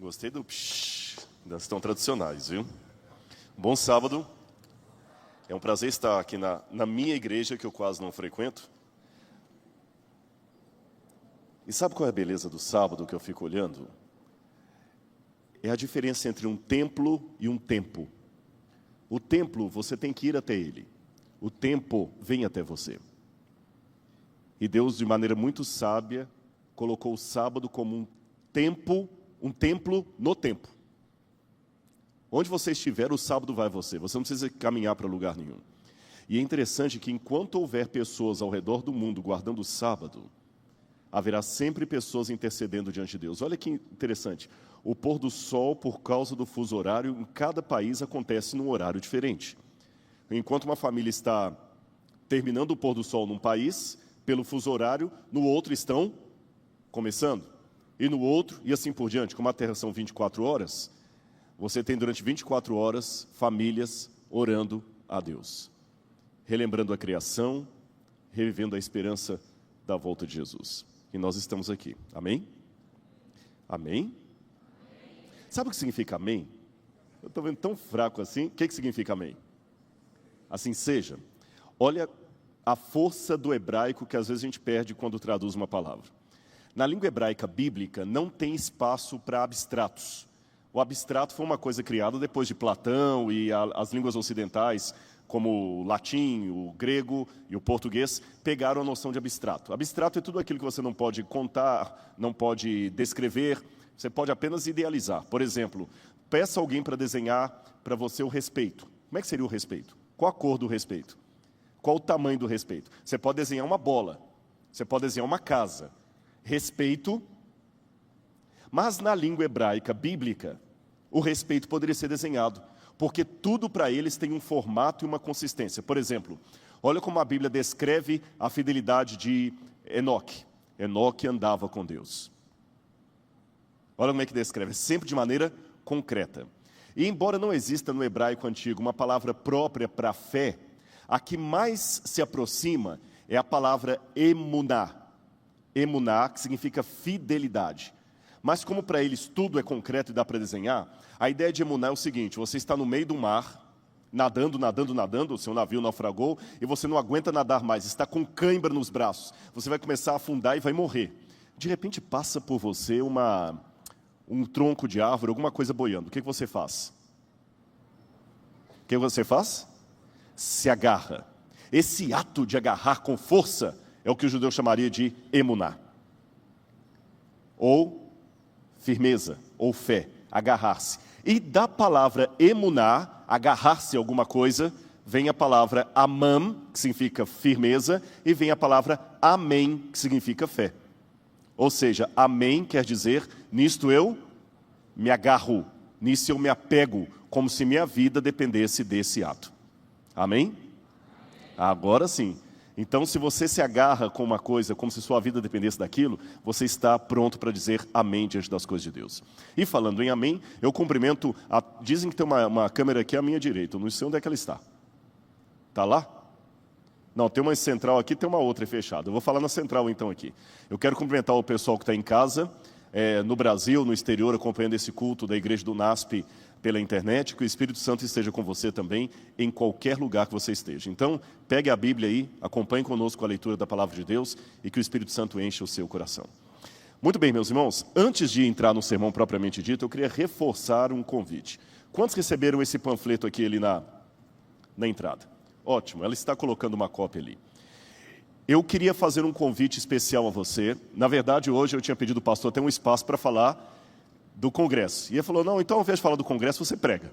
Gostei do psh, das tão tradicionais, viu? Bom sábado. É um prazer estar aqui na minha igreja, que eu quase não frequento. E sabe qual é a beleza do sábado que eu fico olhando? É a diferença entre um templo e um tempo. O templo, você tem que ir até ele. O tempo vem até você. E Deus, de maneira muito sábia, colocou o sábado como um templo no tempo. Onde você estiver, o sábado vai a você. Você não precisa caminhar para lugar nenhum. E é interessante que enquanto houver pessoas ao redor do mundo guardando o sábado, haverá sempre pessoas intercedendo diante de Deus. Olha que interessante. O pôr do sol, por causa do fuso horário, em cada país acontece num horário diferente. Enquanto uma família está terminando o pôr do sol num país, pelo fuso horário, no outro estão começando. E no outro, e assim por diante. Como a Terra são 24 horas, você tem durante 24 horas famílias orando a Deus. Relembrando a criação, revivendo a esperança da volta de Jesus. E nós estamos aqui. Amém? Amém? Sabe o que significa amém? Eu estou vendo tão fraco assim. O que significa amém? Assim seja. Olha a força do hebraico que às vezes a gente perde quando traduz uma palavra. Na língua hebraica bíblica não tem espaço para abstratos. O abstrato foi uma coisa criada depois de Platão e as línguas ocidentais, como o latim, o grego e o português, pegaram a noção de abstrato. Abstrato é tudo aquilo que você não pode contar, não pode descrever, você pode apenas idealizar. Por exemplo, peça alguém para desenhar para você o respeito. Como é que seria o respeito? Qual a cor do respeito? Qual o tamanho do respeito? Você pode desenhar uma bola, você pode desenhar uma casa. Respeito, mas na língua hebraica bíblica, o respeito poderia ser desenhado, porque tudo para eles tem um formato e uma consistência. Por exemplo, olha como a Bíblia descreve a fidelidade de Enoque. Enoque andava com Deus. Olha como é que descreve, sempre de maneira concreta. E embora não exista no hebraico antigo uma palavra própria para fé, a que mais se aproxima é a palavra emuná. Emuná, que significa fidelidade. Mas como para eles tudo é concreto e dá para desenhar, a ideia de emuná é o seguinte: você está no meio do mar, nadando, o seu navio naufragou, e você não aguenta nadar mais, está com cãibra nos braços, você vai começar a afundar e vai morrer. De repente passa por você um tronco de árvore, alguma coisa boiando. O que você faz? O que você faz? Se agarra. Esse ato de agarrar com força é o que o judeu chamaria de emuná. Ou firmeza, ou fé, agarrar-se. E da palavra emuná, agarrar-se a alguma coisa, vem a palavra amam, que significa firmeza, e vem a palavra amém, que significa fé. Ou seja, amém quer dizer, nisto eu me agarro, nisso eu me apego, como se minha vida dependesse desse ato. Amém? Agora sim. Então, se você se agarra com uma coisa, como se sua vida dependesse daquilo, você está pronto para dizer amém diante das coisas de Deus. E falando em amém, eu cumprimento, dizem que tem uma câmera aqui à minha direita, eu não sei onde é que ela está. Está lá? Não, tem uma central aqui, tem uma outra fechada. Eu vou falar na central então aqui. Eu quero cumprimentar o pessoal que está em casa, no Brasil, no exterior, acompanhando esse culto da Igreja do NASP pela internet, que o Espírito Santo esteja com você também, em qualquer lugar que você esteja. Então, pegue a Bíblia aí, acompanhe conosco a leitura da Palavra de Deus e que o Espírito Santo encha o seu coração. Muito bem, meus irmãos, antes de entrar no sermão propriamente dito, eu queria reforçar um convite. Quantos receberam esse panfleto aqui ali na entrada? Ótimo, ela está colocando uma cópia ali. Eu queria fazer um convite especial a você. Na verdade, hoje eu tinha pedido ao pastor até um espaço para falar do Congresso. E ele falou, não, então ao invés de falar do Congresso, você prega.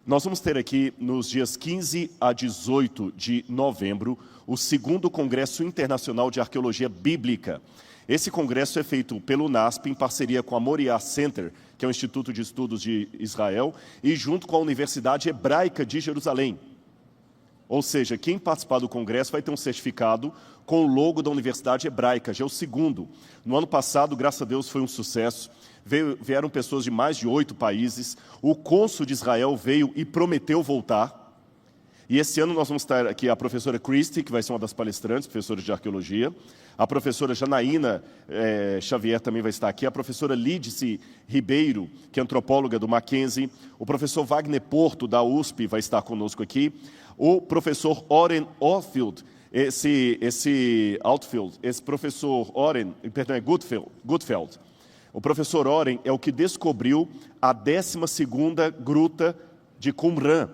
Nós vamos ter aqui, nos dias 15 a 18 de novembro, o 2º Congresso Internacional de Arqueologia Bíblica. Esse congresso é feito pelo NASP, em parceria com a Moriah Center, que é o Instituto de Estudos de Israel, e junto com a Universidade Hebraica de Jerusalém. Ou seja, quem participar do congresso vai ter um certificado com o logo da Universidade Hebraica, já é o 2º. No ano passado, graças a Deus, foi um sucesso. Vieram pessoas de mais de 8 países. O cônsul de Israel veio e prometeu voltar. E esse ano nós vamos estar aqui a professora Christy, que vai ser uma das palestrantes, professora de arqueologia. A professora Janaína Xavier também vai estar aqui. A professora Lídice Ribeiro, que é antropóloga do Mackenzie. O professor Wagner Porto, da USP, vai estar conosco aqui. O professor Oren Outfield, esse professor Oren, perdão, é Gutfeld. O professor Oren é o que descobriu a 12ª gruta de Qumran,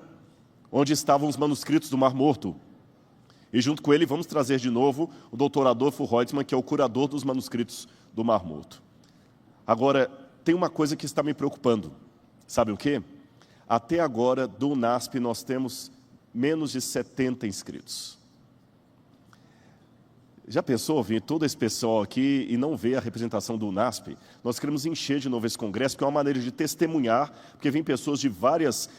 onde estavam os manuscritos do Mar Morto. E junto com ele vamos trazer de novo o doutor Adolfo Reutemann, que é o curador dos manuscritos do Mar Morto. Agora, tem uma coisa que está me preocupando. Sabe o quê? Até agora, do UNASP, nós temos menos de 70 inscritos. Já pensou vir todo esse pessoal aqui e não ver a representação do UNASP? Nós queremos encher de novo esse congresso, que é uma maneira de testemunhar, porque vêm pessoas de várias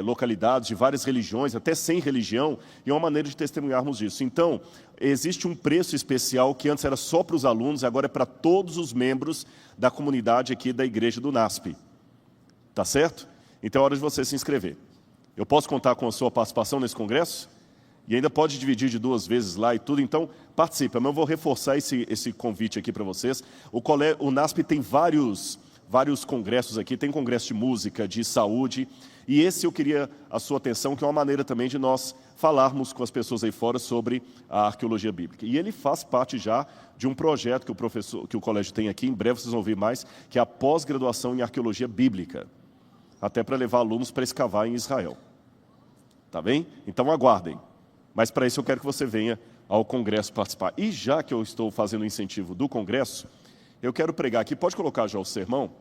localidades, de várias religiões, até sem religião, e é uma maneira de testemunharmos isso. Então, existe um preço especial que antes era só para os alunos, agora é para todos os membros da comunidade aqui da igreja do UNASP. Tá certo? Então é hora de você se inscrever. Eu posso contar com a sua participação nesse congresso? E ainda pode dividir de 2 vezes lá e tudo, então participa. Mas eu vou reforçar esse convite aqui para vocês. O NASP tem vários congressos aqui, tem congresso de música, de saúde, e esse eu queria a sua atenção, que é uma maneira também de nós falarmos com as pessoas aí fora sobre a arqueologia bíblica. E ele faz parte já de um projeto que o colégio tem aqui, em breve vocês vão ouvir mais, que é a pós-graduação em arqueologia bíblica, até para levar alunos para escavar em Israel. Tá bem? Então aguardem. Mas para isso eu quero que você venha ao congresso participar. E já que eu estou fazendo o incentivo do congresso, eu quero pregar aqui, pode colocar já o sermão?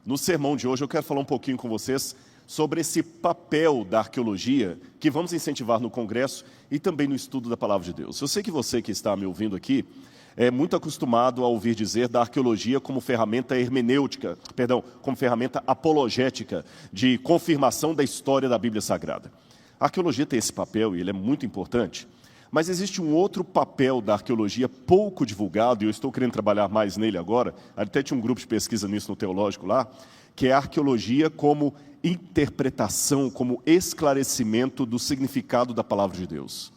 No sermão de hoje eu quero falar um pouquinho com vocês sobre esse papel da arqueologia que vamos incentivar no congresso e também no estudo da palavra de Deus. Eu sei que você que está me ouvindo aqui é muito acostumado a ouvir dizer da arqueologia como ferramenta hermenêutica, como ferramenta apologética de confirmação da história da Bíblia Sagrada. A arqueologia tem esse papel e ele é muito importante, mas existe um outro papel da arqueologia pouco divulgado, e eu estou querendo trabalhar mais nele agora, até tinha um grupo de pesquisa nisso no Teológico lá, que é a arqueologia como interpretação, como esclarecimento do significado da palavra de Deus.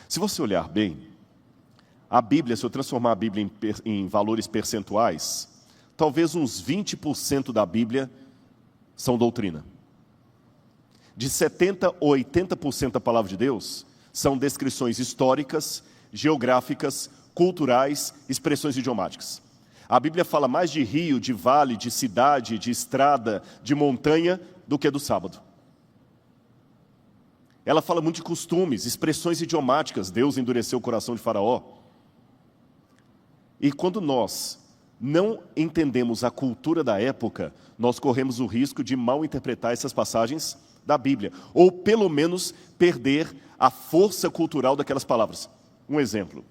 Se você olhar bem, a Bíblia, se eu transformar a Bíblia em valores percentuais, talvez uns 20% da Bíblia são doutrina. De 70% a 80% da palavra de Deus são descrições históricas, geográficas, culturais, expressões idiomáticas. A Bíblia fala mais de rio, de vale, de cidade, de estrada, de montanha, do que do sábado. Ela fala muito de costumes, expressões idiomáticas. Deus endureceu o coração de Faraó. E quando nós não entendemos a cultura da época, nós corremos o risco de mal interpretar essas passagens da Bíblia, ou pelo menos perder a força cultural daquelas palavras. Um exemplo,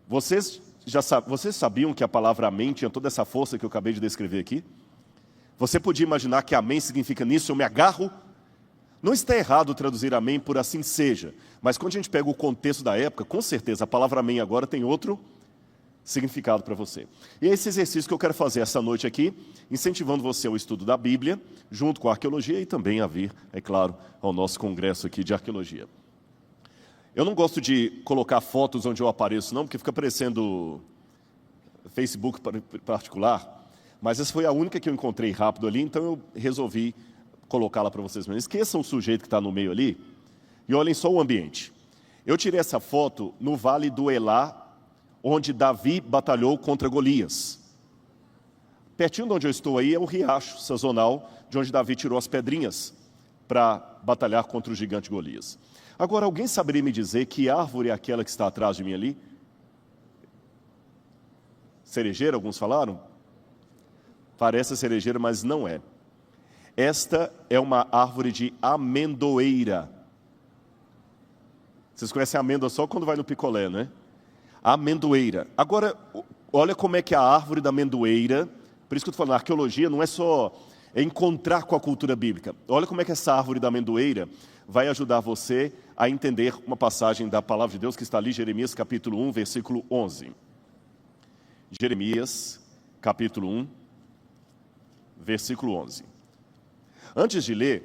vocês sabiam que a palavra amém tinha toda essa força que eu acabei de descrever aqui? Você podia imaginar que amém significa nisso eu me agarro? Não está errado traduzir amém por assim seja, mas quando a gente pega o contexto da época, com certeza a palavra amém agora tem outro significado para você. E é esse exercício que eu quero fazer essa noite aqui, incentivando você ao estudo da Bíblia, junto com a arqueologia e também a vir, é claro, ao nosso congresso aqui de arqueologia. Eu não gosto de colocar fotos onde eu apareço, não, porque fica parecendo Facebook particular, mas essa foi a única que eu encontrei rápido ali, então eu resolvi colocá-la para vocês. Mas esqueçam o sujeito que está no meio ali e olhem só o ambiente. Eu tirei essa foto no Vale do Elá, onde Davi batalhou contra Golias. Pertinho de onde eu estou aí é um riacho sazonal, de onde Davi tirou as pedrinhas para batalhar contra o gigante Golias. Agora, alguém saberia me dizer que árvore é aquela que está atrás de mim ali? Cerejeira, alguns falaram? Parece cerejeira, mas não é. Esta é uma árvore de amendoeira. Vocês conhecem a amêndoa só quando vai no picolé, né? Amendoeira. Agora, olha como é que a árvore da amendoeira, por isso que eu estou falando, a arqueologia não é só encontrar com a cultura bíblica. Olha como é que essa árvore da amendoeira vai ajudar você a entender uma passagem da palavra de Deus que está ali, Jeremias capítulo 1, versículo 11. Jeremias capítulo 1, versículo 11. Antes de ler,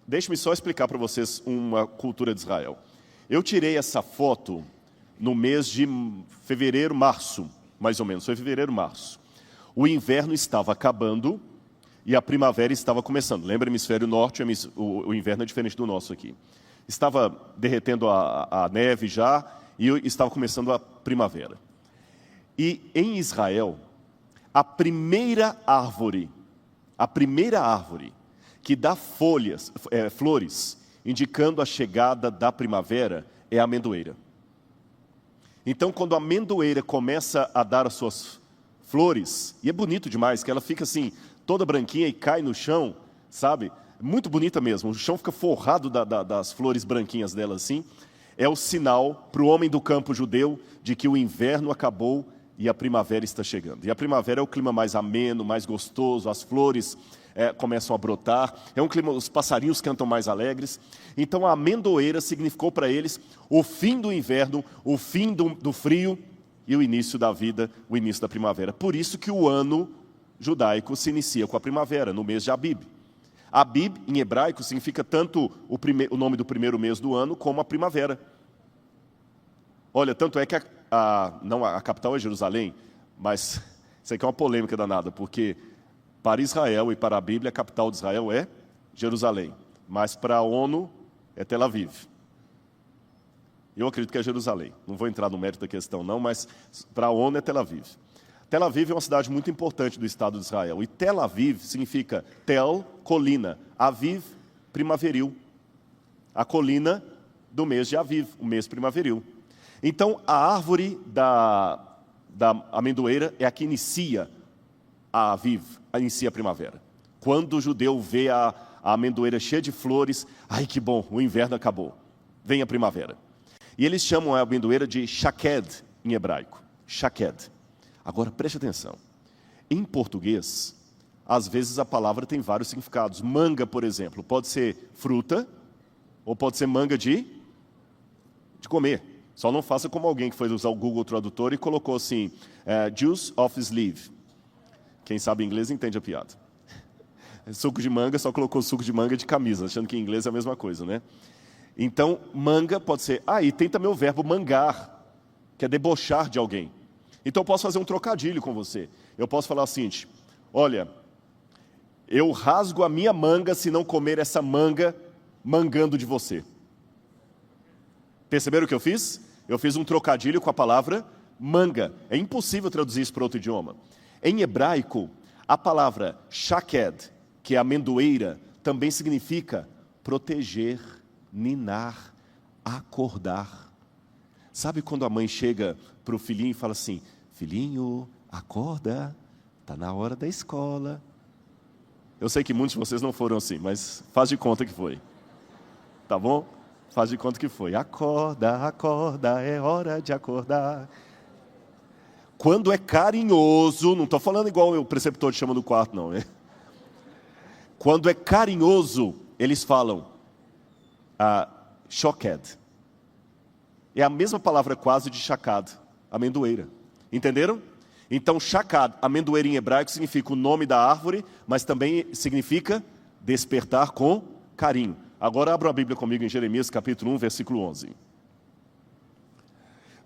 Deixe-me só explicar para vocês uma cultura de Israel. Eu tirei essa foto no mês de fevereiro, março, mais ou menos, foi fevereiro, março. O inverno estava acabando e a primavera estava começando. Lembra, hemisfério norte, o inverno é diferente do nosso aqui. Estava derretendo a neve já e estava começando a primavera. E em Israel, a primeira árvore que dá flores, indicando a chegada da primavera, é a amendoeira. Então, quando a amendoeira começa a dar as suas flores, e é bonito demais, que ela fica assim, toda branquinha e cai no chão, sabe? Muito bonita mesmo, o chão fica forrado das flores branquinhas dela assim, é o sinal para o homem do campo judeu de que o inverno acabou e a primavera está chegando. E a primavera é o clima mais ameno, mais gostoso, as flores começam a brotar, é um clima, os passarinhos cantam mais alegres. Então a amendoeira significou para eles o fim do inverno, o fim do frio e o início da vida, o início da primavera. Por isso que o ano judaico se inicia com a primavera, no mês de Abib. Abib, em hebraico, significa tanto o nome do primeiro mês do ano, como a primavera. Olha, tanto é que a capital é Jerusalém, mas isso aqui é uma polêmica danada, porque para Israel e para a Bíblia, a capital de Israel é Jerusalém, mas para a ONU é Tel Aviv. Eu acredito que é Jerusalém, não vou entrar no mérito da questão não, mas para a ONU é Tel Aviv. Tel Aviv é uma cidade muito importante do Estado de Israel, e Tel Aviv significa Tel, colina, Aviv, primaveril. A colina do mês de Aviv, o mês primaveril. Então, a árvore da amendoeira é a que inicia a Aviv, inicia a primavera. Quando o judeu vê a amendoeira cheia de flores, ai que bom, o inverno acabou, vem a primavera. E eles chamam a amendoeira de shaked, em hebraico, shaked. Agora, preste atenção, em português, às vezes a palavra tem vários significados. Manga, por exemplo, pode ser fruta, ou pode ser manga de comer. Só não faça como alguém que foi usar o Google Tradutor e colocou assim, juice of sleeve. Quem sabe inglês entende a piada. Suco de manga, só colocou suco de manga de camisa, achando que em inglês é a mesma coisa, né? Então, manga pode ser... e tem também o verbo mangar, que é debochar de alguém. Então, eu posso fazer um trocadilho com você. Eu posso falar o seguinte, olha, eu rasgo a minha manga se não comer essa manga mangando de você. Perceberam o que eu fiz? Eu fiz um trocadilho com a palavra manga. É impossível traduzir isso para outro idioma. Em hebraico, a palavra shaked, que é amendoeira, também significa proteger, ninar, acordar. Sabe quando a mãe chega para o filhinho e fala assim, filhinho, acorda, está na hora da escola. Eu sei que muitos de vocês não foram assim, mas faz de conta que foi. Tá bom? Faz de conta que foi. Acorda, acorda, é hora de acordar. Quando é carinhoso, não estou falando igual o preceptor te chama no quarto, não. Quando é carinhoso, eles falam shoked. É a mesma palavra quase de shakad, amendoeira. Entenderam? Então, shakad, amendoeira em hebraico, significa o nome da árvore, mas também significa despertar com carinho. Agora abra a Bíblia comigo em Jeremias capítulo 1, versículo 11.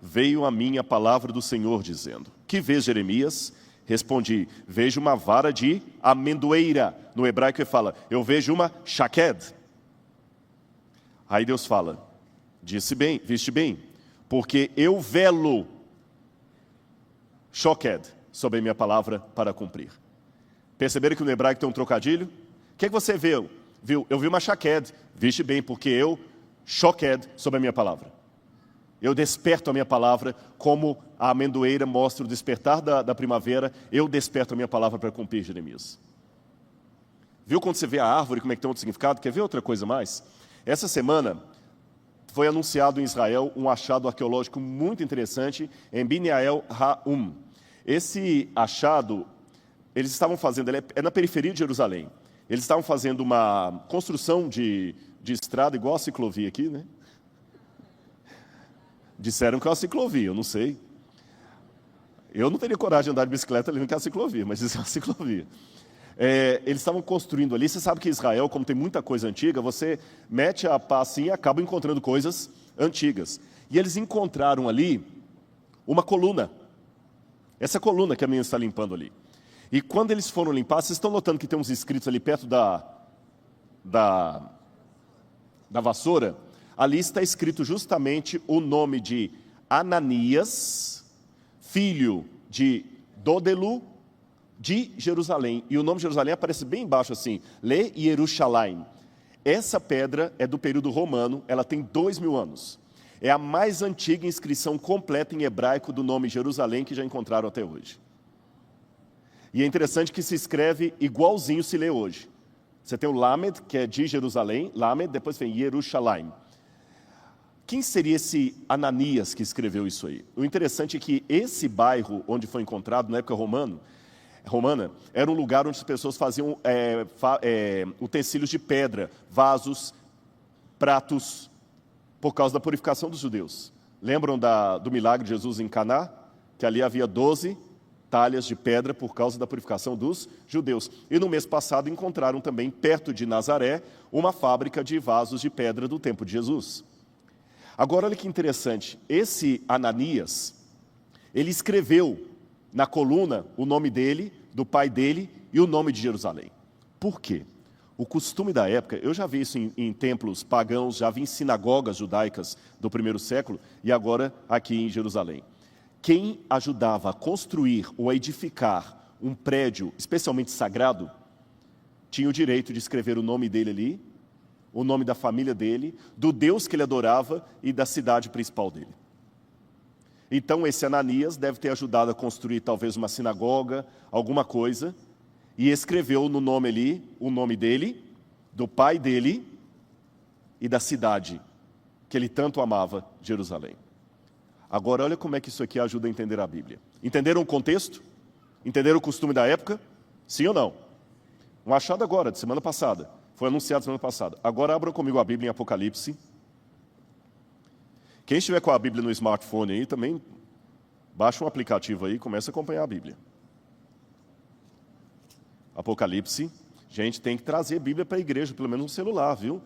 Veio a mim a palavra do Senhor dizendo, que vês, Jeremias? Respondi, vejo uma vara de amendoeira. No hebraico ele fala, eu vejo uma shaked. Aí Deus fala, disse bem, viste bem, porque eu velo shoked sobre a minha palavra para cumprir. Perceberam que no hebraico tem um trocadilho? O que você viu? Eu vi uma shaked, viste bem, porque eu shoked sobre a minha palavra. Eu desperto a minha palavra, como a amendoeira mostra o despertar da primavera, eu desperto a minha palavra para cumprir, Jeremias. Viu quando você vê a árvore, como é que tem outro significado? Quer ver outra coisa mais? Essa semana foi anunciado em Israel um achado arqueológico muito interessante em Biniael Ha'um. Esse achado, eles estavam fazendo, ele é na periferia de Jerusalém. Eles estavam fazendo uma construção de estrada, igual a ciclovia aqui, né? Disseram que é uma ciclovia, eu não sei. Eu não teria coragem de andar de bicicleta ali naquela ciclovia, mas isso é uma ciclovia. Eles estavam construindo ali. Você sabe que Israel, como tem muita coisa antiga, você mete a pá assim e acaba encontrando coisas antigas. E eles encontraram ali uma coluna. Essa coluna que a menina está limpando ali. E quando eles foram limpar, vocês estão notando que tem uns escritos ali perto da vassoura? Ali está escrito justamente o nome de Ananias, filho de Dodelu, de Jerusalém. E o nome de Jerusalém aparece bem embaixo assim, Le Yerushalayim. Essa pedra é do período romano, ela tem 2000 anos. É a mais antiga inscrição completa em hebraico do nome Jerusalém que já encontraram até hoje. E é interessante que se escreve igualzinho se lê hoje. Você tem o Lamed, que é de Jerusalém, Lamed, depois vem Yerushalayim. Quem seria esse Ananias que escreveu isso aí? O interessante é que esse bairro onde foi encontrado, na época romana, era um lugar onde as pessoas faziam utensílios de pedra, vasos, pratos, por causa da purificação dos judeus. Lembram do milagre de Jesus em Caná? Que ali havia 12 talhas de pedra por causa da purificação dos judeus. E no mês passado encontraram também, perto de Nazaré, uma fábrica de vasos de pedra do tempo de Jesus. Agora, olha que interessante. Esse Ananias, ele escreveu na coluna o nome dele, do pai dele e o nome de Jerusalém. Por quê? O costume da época, eu já vi isso em templos pagãos, já vi em sinagogas judaicas do primeiro século e agora aqui em Jerusalém. Quem ajudava a construir ou a edificar um prédio especialmente sagrado, tinha o direito de escrever o nome dele ali, o nome da família dele, do Deus que ele adorava e da cidade principal dele. Então esse Ananias deve ter ajudado a construir talvez uma sinagoga, alguma coisa, e escreveu no nome ali, o nome dele, do pai dele e da cidade que ele tanto amava, Jerusalém. Agora olha como é que isso aqui ajuda a entender a Bíblia. Entenderam o contexto? Entenderam o costume da época? Sim ou não? Um achado agora, de semana passada. Foi anunciado semana passada. Agora abram comigo a Bíblia em Apocalipse. Quem estiver com a Bíblia no smartphone aí também, baixa um aplicativo aí e começa a acompanhar a Bíblia. Apocalipse. Gente, tem que trazer a Bíblia para a igreja, pelo menos no celular, viu?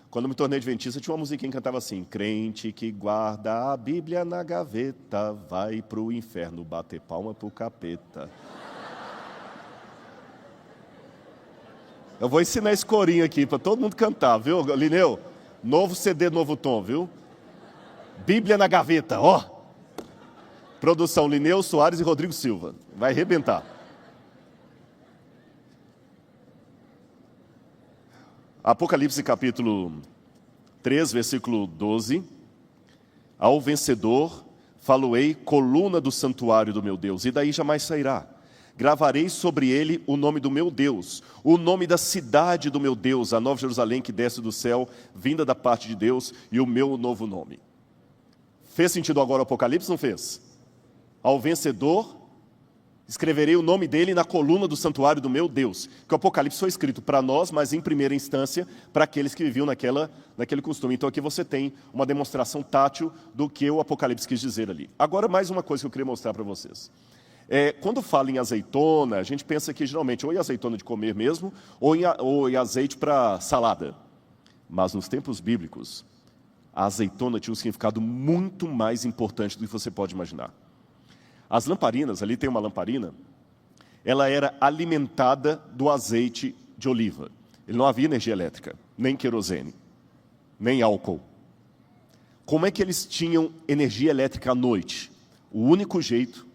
Quando eu me tornei adventista, tinha uma musiquinha que cantava assim: crente que guarda a Bíblia na gaveta, vai para o inferno bater palma pro capeta. Eu vou ensinar esse corinho aqui para todo mundo cantar, viu, Lineu? Novo CD, novo tom, viu? Bíblia na gaveta, ó. Produção Lineu, Soares e Rodrigo Silva. Vai arrebentar. Apocalipse capítulo 3, versículo 12. Ao vencedor faloei coluna do santuário do meu Deus, e daí jamais sairá. Gravarei sobre ele o nome do meu Deus, o nome da cidade do meu Deus, a Nova Jerusalém que desce do céu, vinda da parte de Deus, e o meu novo nome. Fez sentido agora o Apocalipse, não fez? Ao vencedor, escreverei o nome dele na coluna do santuário do meu Deus. Que o Apocalipse foi escrito para nós, mas em primeira instância para aqueles que viviam naquele costume. Então aqui você tem uma demonstração tátil do que o Apocalipse quis dizer ali. Agora mais uma coisa que eu queria mostrar para vocês. Quando fala em azeitona, a gente pensa que geralmente ou em azeitona de comer mesmo, ou em azeite para salada. Mas nos tempos bíblicos, a azeitona tinha um significado muito mais importante do que você pode imaginar. As lamparinas, ali tem uma lamparina, ela era alimentada do azeite de oliva. Ele não havia energia elétrica, nem querosene, nem álcool. Como é que eles tinham energia elétrica à noite? O único jeito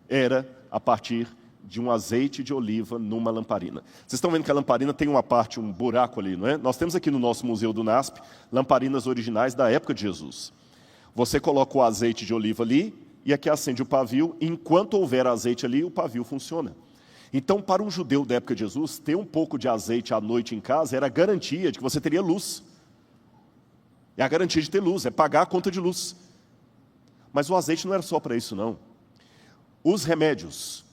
era a partir de um azeite de oliva numa lamparina. Vocês estão vendo que a lamparina tem uma parte, um buraco ali, não é? Nós temos aqui no nosso museu do NASP, lamparinas originais da época de Jesus. Você coloca o azeite de oliva ali, e aqui acende o pavio, e enquanto houver azeite ali, o pavio funciona. Então, para um judeu da época de Jesus, ter um pouco de azeite à noite em casa era a garantia de que você teria luz. É a garantia de ter luz, é pagar a conta de luz. Mas o azeite não era só para isso, não. Os remédios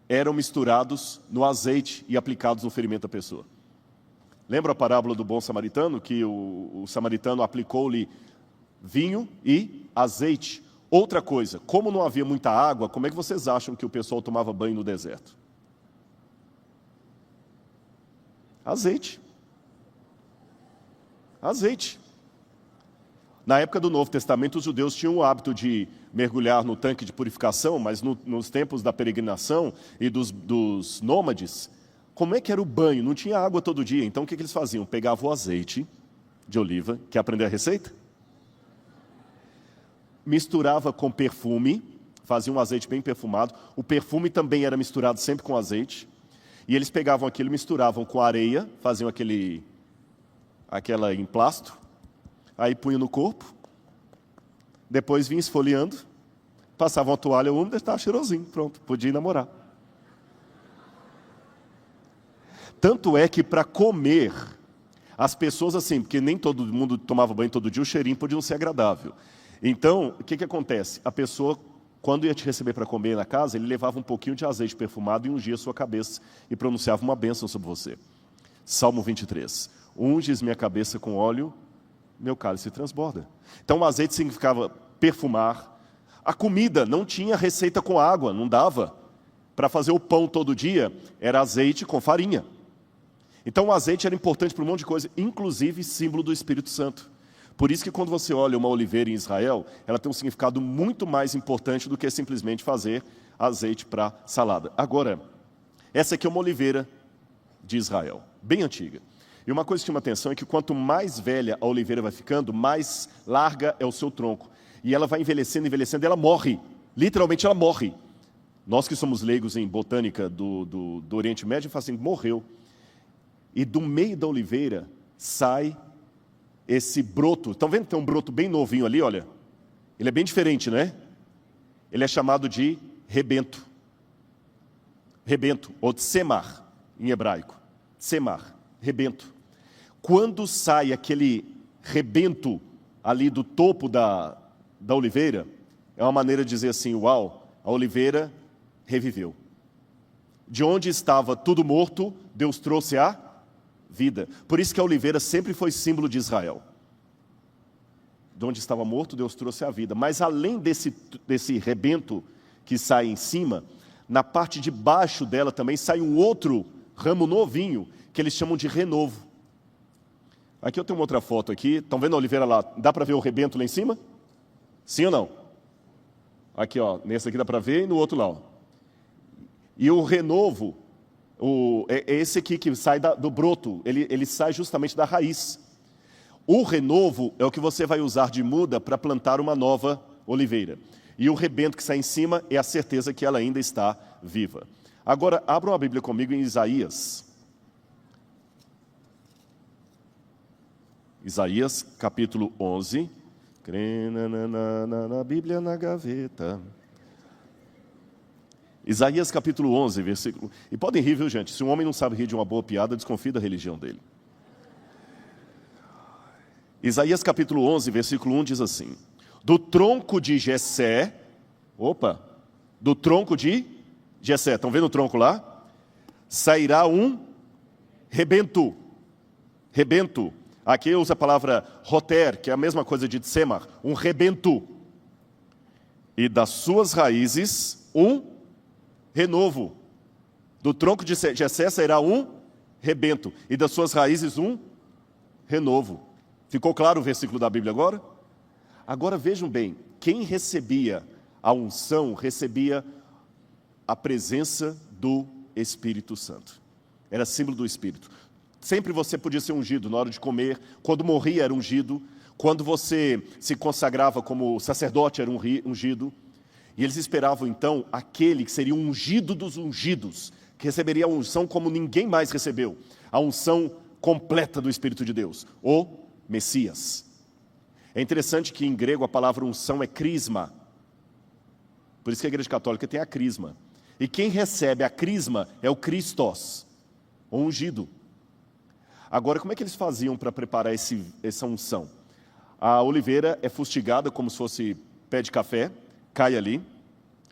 eram misturados no azeite e aplicados no ferimento da pessoa. Lembra a parábola do bom samaritano, que o samaritano aplicou-lhe vinho e azeite? Outra coisa, como não havia muita água, como é que vocês acham que o pessoal tomava banho no deserto? Azeite. Azeite. Na época do Novo Testamento, os judeus tinham o hábito de mergulhar no tanque de purificação, mas nos tempos da peregrinação e dos nômades, como é que era o banho? Não tinha água todo dia. Então, o que eles faziam? Pegavam o azeite de oliva. Quer aprender a receita? Misturava com perfume, fazia um azeite bem perfumado. O perfume também era misturado sempre com azeite. E eles pegavam aquilo, misturavam com areia, faziam aquela emplasto, aí punham no corpo, depois vinha esfoliando, passavam a toalha úmida, estava cheirosinho, pronto, podia ir namorar. Tanto é que para comer, as pessoas assim, porque nem todo mundo tomava banho todo dia, o cheirinho podia não ser agradável. Então, o que acontece? A pessoa, quando ia te receber para comer na casa, ele levava um pouquinho de azeite perfumado e ungia a sua cabeça e pronunciava uma bênção sobre você. Salmo 23. Unges minha cabeça com óleo, meu cálice transborda. Então, o azeite significava perfumar. A comida não tinha receita com água, não dava. Para fazer o pão todo dia, era azeite com farinha. Então, o azeite era importante para um monte de coisa, inclusive símbolo do Espírito Santo. Por isso que quando você olha uma oliveira em Israel, ela tem um significado muito mais importante do que simplesmente fazer azeite para salada. Agora, essa aqui é uma oliveira de Israel, bem antiga. E uma coisa que chama atenção é que quanto mais velha a oliveira vai ficando, mais larga é o seu tronco. E ela vai envelhecendo, envelhecendo, e ela morre. Literalmente ela morre. Nós que somos leigos em botânica do Oriente Médio, fala assim, morreu. E do meio da oliveira sai esse broto. Estão vendo que tem um broto bem novinho ali, olha? Ele é bem diferente, não é? Ele é chamado de rebento. Rebento, ou tsemar, em hebraico. Tsemar, rebento. Quando sai aquele rebento ali do topo da oliveira, é uma maneira de dizer assim, uau, a oliveira reviveu. De onde estava tudo morto, Deus trouxe a vida. Por isso que a oliveira sempre foi símbolo de Israel. De onde estava morto, Deus trouxe a vida. Mas além desse rebento que sai em cima, na parte de baixo dela também sai um outro ramo novinho, que eles chamam de renovo. Aqui eu tenho uma outra foto aqui. Estão vendo a oliveira lá? Dá para ver o rebento lá em cima? Sim ou não? Aqui, ó, nesse aqui dá para ver e no outro lá, ó. E o renovo, é esse aqui que sai do broto, ele sai justamente da raiz. O renovo é o que você vai usar de muda para plantar uma nova oliveira. E o rebento que sai em cima é a certeza que ela ainda está viva. Agora, abram a Bíblia comigo em Isaías. Isaías, capítulo 11. Na Bíblia na gaveta. Isaías capítulo 11, versículo... E podem rir, viu, gente? Se um homem não sabe rir de uma boa piada, desconfie da religião dele. Isaías capítulo 11, versículo 1 diz assim: do tronco de Jessé... do tronco de Jessé, estão vendo o tronco lá? Sairá um rebento. Rebento. Aqui usa a palavra roter, que é a mesma coisa de tsemar, um rebento. E das suas raízes, um renovo. Do tronco de Jessé sairá um rebento, e das suas raízes um renovo. Ficou claro o versículo da Bíblia agora? Agora vejam bem, quem recebia a unção, recebia a presença do Espírito Santo. Era símbolo do Espírito. Sempre você podia ser ungido na hora de comer, quando morria era ungido, quando você se consagrava como sacerdote era ungido. E eles esperavam, então, aquele que seria o ungido dos ungidos, que receberia a unção como ninguém mais recebeu, a unção completa do Espírito de Deus, o Messias. É interessante que em grego a palavra unção é crisma. Por isso que a Igreja Católica tem a crisma. E quem recebe a crisma é o Christos, o ungido. Agora, como é que eles faziam para preparar essa unção? A oliveira é fustigada como se fosse pé de café, cai ali,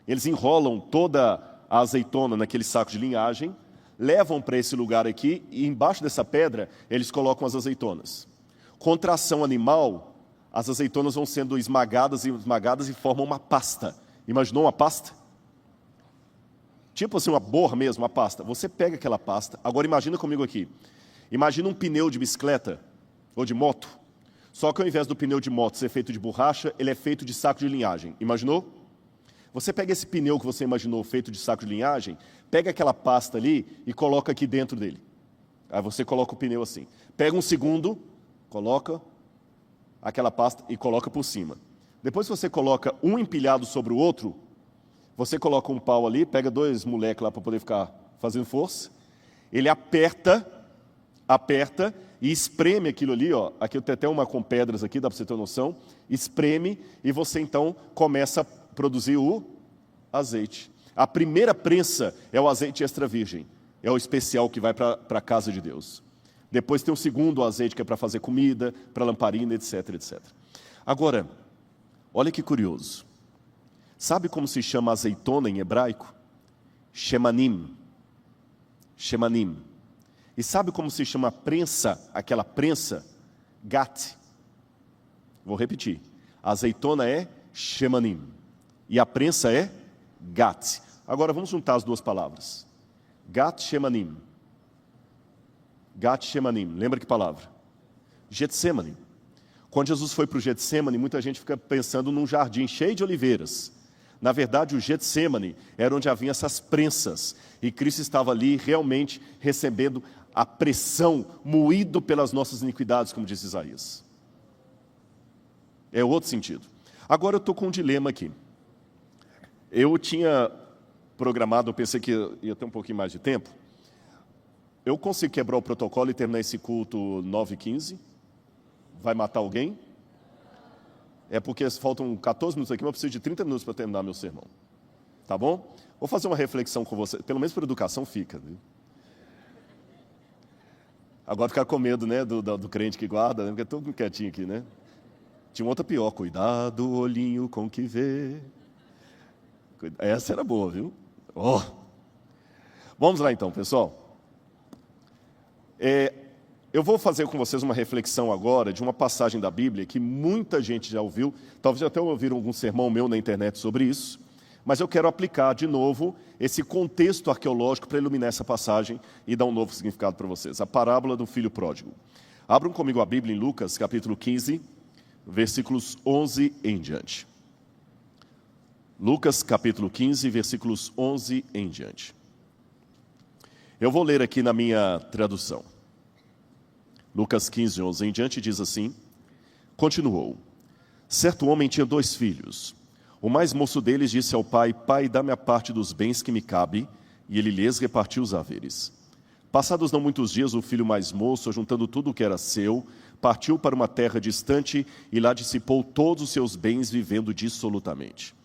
eles enrolam toda a azeitona naquele saco de linhagem, levam para esse lugar aqui e embaixo dessa pedra eles colocam as azeitonas. Contra a ação animal, as azeitonas vão sendo esmagadas e formam uma pasta. Imaginou uma pasta? Tipo assim, uma borra mesmo, uma pasta. Você pega aquela pasta, agora imagina comigo aqui. Imagina um pneu de bicicleta ou de moto, só que ao invés do pneu de moto ser feito de borracha, ele é feito de saco de linhagem. Imaginou? Você pega esse pneu que você imaginou feito de saco de linhagem, pega aquela pasta ali e coloca aqui dentro dele. Aí você coloca o pneu assim. Pega um segundo, coloca aquela pasta e coloca por cima. Depois você coloca um empilhado sobre o outro, você coloca um pau ali, pega 2 moleques lá para poder ficar fazendo força, ele aperta e espreme aquilo ali, ó. Aqui tem até uma com pedras aqui, dá para você ter noção. Espreme e você então começa a produzir o azeite. A primeira prensa é o azeite extra virgem, é o especial que vai para a casa de Deus. Depois tem o segundo azeite que é para fazer comida, para lamparina, etc, etc. Agora, olha que curioso. Sabe como se chama azeitona em hebraico? Shemanim. Shemanim. E sabe como se chama a prensa, aquela prensa? Gat. Vou repetir. A azeitona é Shemanim. E a prensa é Gat. Agora vamos juntar as duas palavras. Gat Shemanim. Gat Shemanim. Lembra que palavra? Getsemane. Quando Jesus foi para o Getsemane, muita gente fica pensando num jardim cheio de oliveiras. Na verdade, o Getsemane era onde havia essas prensas. E Cristo estava ali realmente recebendo a pressão, moído pelas nossas iniquidades, como diz Isaías. É outro sentido. Agora eu estou com um dilema aqui. Eu tinha programado, eu pensei que ia ter um pouquinho mais de tempo. Eu consigo quebrar o protocolo e terminar esse culto 9h15? Vai matar alguém? É porque faltam 14 minutos aqui, mas eu preciso de 30 minutos para terminar meu sermão. Tá bom? Vou fazer uma reflexão com você. Pelo menos para educação fica. Viu? Agora ficar com medo, né, do crente que guarda, né, porque é todo quietinho aqui, né? Tinha uma outra pior. Cuidado, olhinho com que vê. Essa era boa, viu? Oh. Vamos lá então, pessoal. Eu vou fazer com vocês uma reflexão agora de uma passagem da Bíblia que muita gente já ouviu, talvez até ouviram algum sermão meu na internet sobre isso, mas eu quero aplicar de novo esse contexto arqueológico para iluminar essa passagem e dar um novo significado para vocês. A parábola do filho pródigo. Abram comigo a Bíblia em Lucas, capítulo 15, versículos 11 em diante. Lucas, capítulo 15, versículos 11 em diante. Eu vou ler aqui na minha tradução. Lucas 15, 11 em diante diz assim: continuou. Certo homem tinha 2 filhos. O mais moço deles disse ao pai: Pai, dá-me a parte dos bens que me cabe, e ele lhes repartiu os haveres. Passados não muitos dias, o filho mais moço, juntando tudo o que era seu, partiu para uma terra distante e lá dissipou todos os seus bens, vivendo dissolutamente.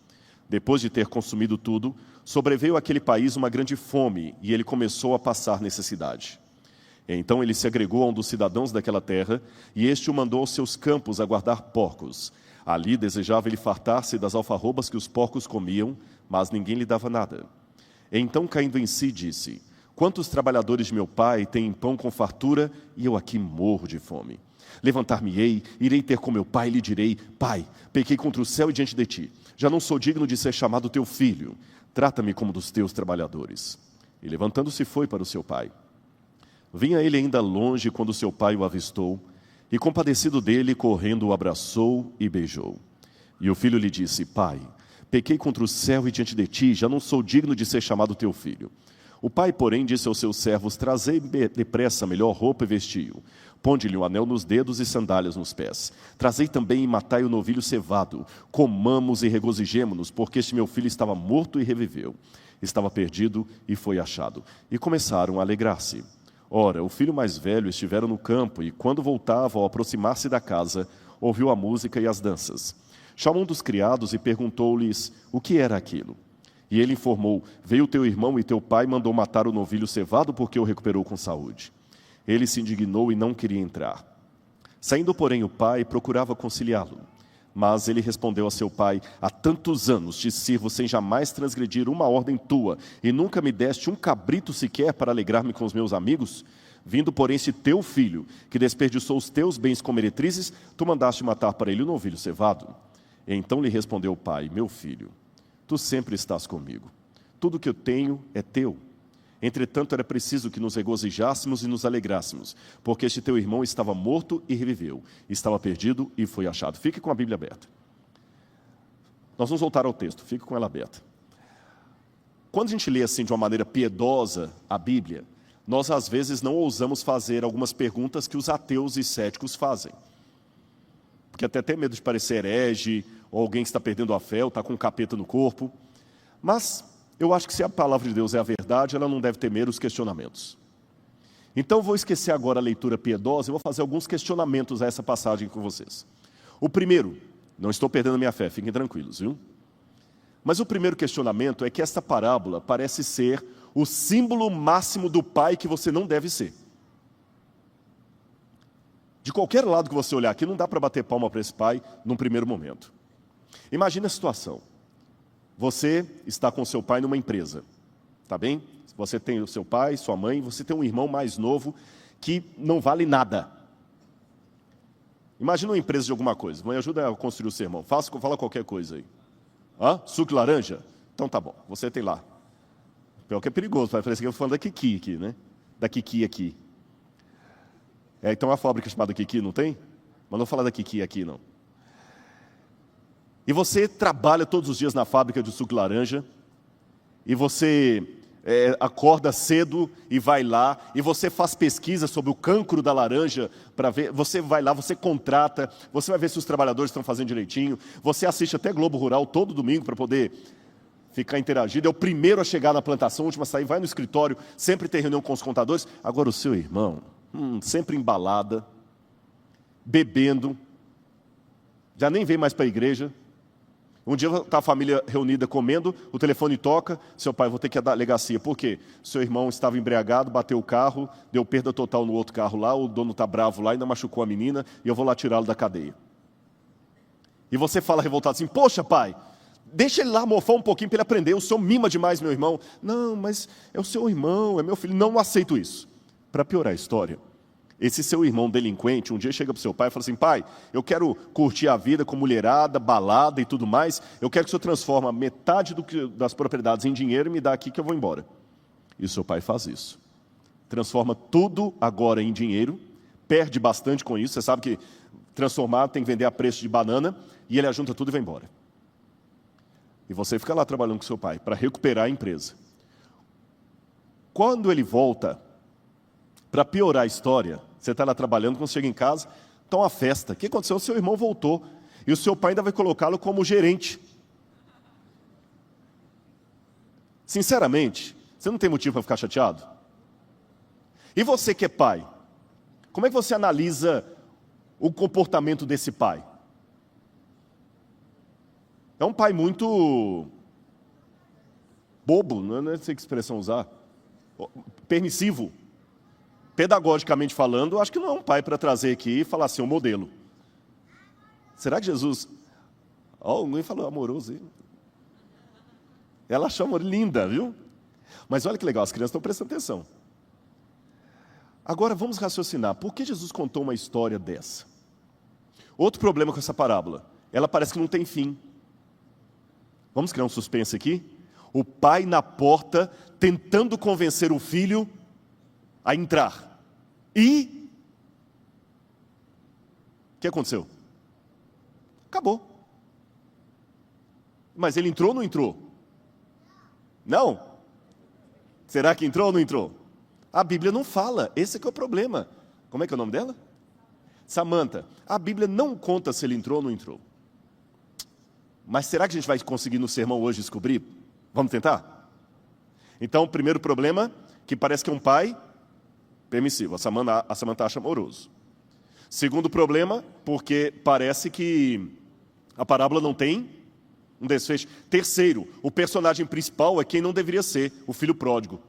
Depois de ter consumido tudo, sobreveio àquele país uma grande fome, e ele começou a passar necessidade. Então ele se agregou a um dos cidadãos daquela terra, e este o mandou aos seus campos a guardar porcos. Ali desejava ele fartar-se das alfarrobas que os porcos comiam, mas ninguém lhe dava nada. Então, caindo em si, disse: Quantos trabalhadores de meu pai têm pão com fartura, e eu aqui morro de fome? Levantar-me-ei, irei ter com meu pai, e lhe direi: Pai, pequei contra o céu e diante de ti. Já não sou digno de ser chamado teu filho. Trata-me como dos teus trabalhadores. E levantando-se foi para o seu pai. Vinha ele ainda longe quando seu pai o avistou, e compadecido dele, correndo, o abraçou e beijou. E o filho lhe disse: Pai, pequei contra o céu e diante de ti, já não sou digno de ser chamado teu filho. O pai, porém, disse aos seus servos: Trazei depressa a melhor roupa e vestiu. Ponde-lhe um anel nos dedos e sandálias nos pés. Trazei também e matai o novilho cevado. Comamos e regozijemo-nos, porque este meu filho estava morto e reviveu. Estava perdido e foi achado. E começaram a alegrar-se. Ora, o filho mais velho estivera no campo, e quando voltava, ao aproximar-se da casa, ouviu a música e as danças. Chamou um dos criados e perguntou-lhes o que era aquilo. E ele informou: Veio teu irmão e teu pai mandou matar o novilho cevado porque o recuperou com saúde. Ele se indignou e não queria entrar. Saindo, porém, o pai procurava conciliá-lo. Mas ele respondeu a seu pai: Há tantos anos te sirvo sem jamais transgredir uma ordem tua, e nunca me deste um cabrito sequer para alegrar-me com os meus amigos? Vindo, porém, esse teu filho, que desperdiçou os teus bens com meretrizes, tu mandaste matar para ele o novilho cevado. E então lhe respondeu o pai: Meu filho, tu sempre estás comigo. Tudo que eu tenho é teu. Entretanto, era preciso que nos regozijássemos e nos alegrássemos, porque este teu irmão estava morto e reviveu, estava perdido e foi achado. Fique com a Bíblia aberta. Nós vamos voltar ao texto, fique com ela aberta. Quando a gente lê assim de uma maneira piedosa a Bíblia, nós às vezes não ousamos fazer algumas perguntas que os ateus e céticos fazem. Porque até tem medo de parecer herege, ou alguém que está perdendo a fé, ou está com um capeta no corpo. Mas eu acho que se a palavra de Deus é a verdade, ela não deve temer os questionamentos. Então vou esquecer agora a leitura piedosa e vou fazer alguns questionamentos a essa passagem com vocês. O primeiro, não estou perdendo a minha fé, fiquem tranquilos, viu? Mas o primeiro questionamento é que esta parábola parece ser o símbolo máximo do pai que você não deve ser. De qualquer lado que você olhar aqui, não dá para bater palma para esse pai num primeiro momento. Imagina a situação. Você está com seu pai numa empresa, tá bem? Você tem o seu pai, sua mãe, você tem um irmão mais novo que não vale nada. Imagina uma empresa de alguma coisa. Mãe, ajuda a construir o sermão. Fala qualquer coisa aí. Suco de laranja? Então tá bom, você tem lá. Pior que é perigoso, parece que eu estou falando da Kiki aqui, né? Da Kiki aqui. Então a fábrica chamada Kiki, não tem? Mas não falar da Kiki aqui, não. E você trabalha todos os dias na fábrica de suco de laranja, e você acorda cedo e vai lá, e você faz pesquisa sobre o cancro da laranja, para ver, você vai lá, você contrata, você vai ver se os trabalhadores estão fazendo direitinho, você assiste até Globo Rural todo domingo para poder ficar interagido, é o primeiro a chegar na plantação, o último a sair, vai no escritório, sempre tem reunião com os contadores. Agora o seu irmão, sempre embalada, bebendo, já nem vem mais para a igreja. Um dia está a família reunida comendo, o telefone toca, seu pai, vou ter que ir à delegacia. Por quê? Seu irmão estava embriagado, bateu o carro, deu perda total no outro carro lá, o dono está bravo lá, ainda machucou a menina, e eu vou lá tirá-lo da cadeia. E você fala revoltado assim, poxa pai, deixa ele lá mofar um pouquinho para ele aprender, o senhor mima demais meu irmão. Não, mas é o seu irmão, é meu filho, não aceito isso. Para piorar a história, esse seu irmão delinquente, um dia chega para o seu pai e fala assim, pai, eu quero curtir a vida com mulherada, balada e tudo mais, eu quero que o senhor transforme metade das propriedades em dinheiro e me dá aqui que eu vou embora. E o seu pai faz isso. Transforma tudo agora em dinheiro, perde bastante com isso, você sabe que transformar tem que vender a preço de banana, e ele ajunta tudo e vai embora. E você fica lá trabalhando com seu pai para recuperar a empresa. Quando ele volta, para piorar a história, você está lá trabalhando, quando chega em casa, está uma festa. O que aconteceu? O seu irmão voltou. E o seu pai ainda vai colocá-lo como gerente. Sinceramente, você não tem motivo para ficar chateado? E você que é pai, como é que você analisa o comportamento desse pai? É um pai muito bobo, não sei que expressão usar, permissivo. Pedagogicamente falando, acho que não é um pai para trazer aqui e falar assim, um modelo. Será que Jesus... alguém falou amoroso. Ela achou amor linda, viu? Mas olha que legal, as crianças estão prestando atenção. Agora vamos raciocinar. Por que Jesus contou uma história dessa? Outro problema com essa parábola. Ela parece que não tem fim. Vamos criar um suspense aqui? O pai na porta, tentando convencer o filho a entrar. E o que aconteceu? Acabou. Mas ele entrou ou não entrou? Não? Será que entrou ou não entrou? A Bíblia não fala, esse é que é o problema. Como é que é o nome dela? Samantha. A Bíblia não conta se ele entrou ou não entrou. Mas será que a gente vai conseguir no sermão hoje descobrir? Vamos tentar? Então, o primeiro problema, que parece que é um pai permissivo. A Samantha acha amoroso. Segundo problema, porque parece que a parábola não tem um desfecho. Terceiro, o personagem principal é quem não deveria ser, o filho pródigo.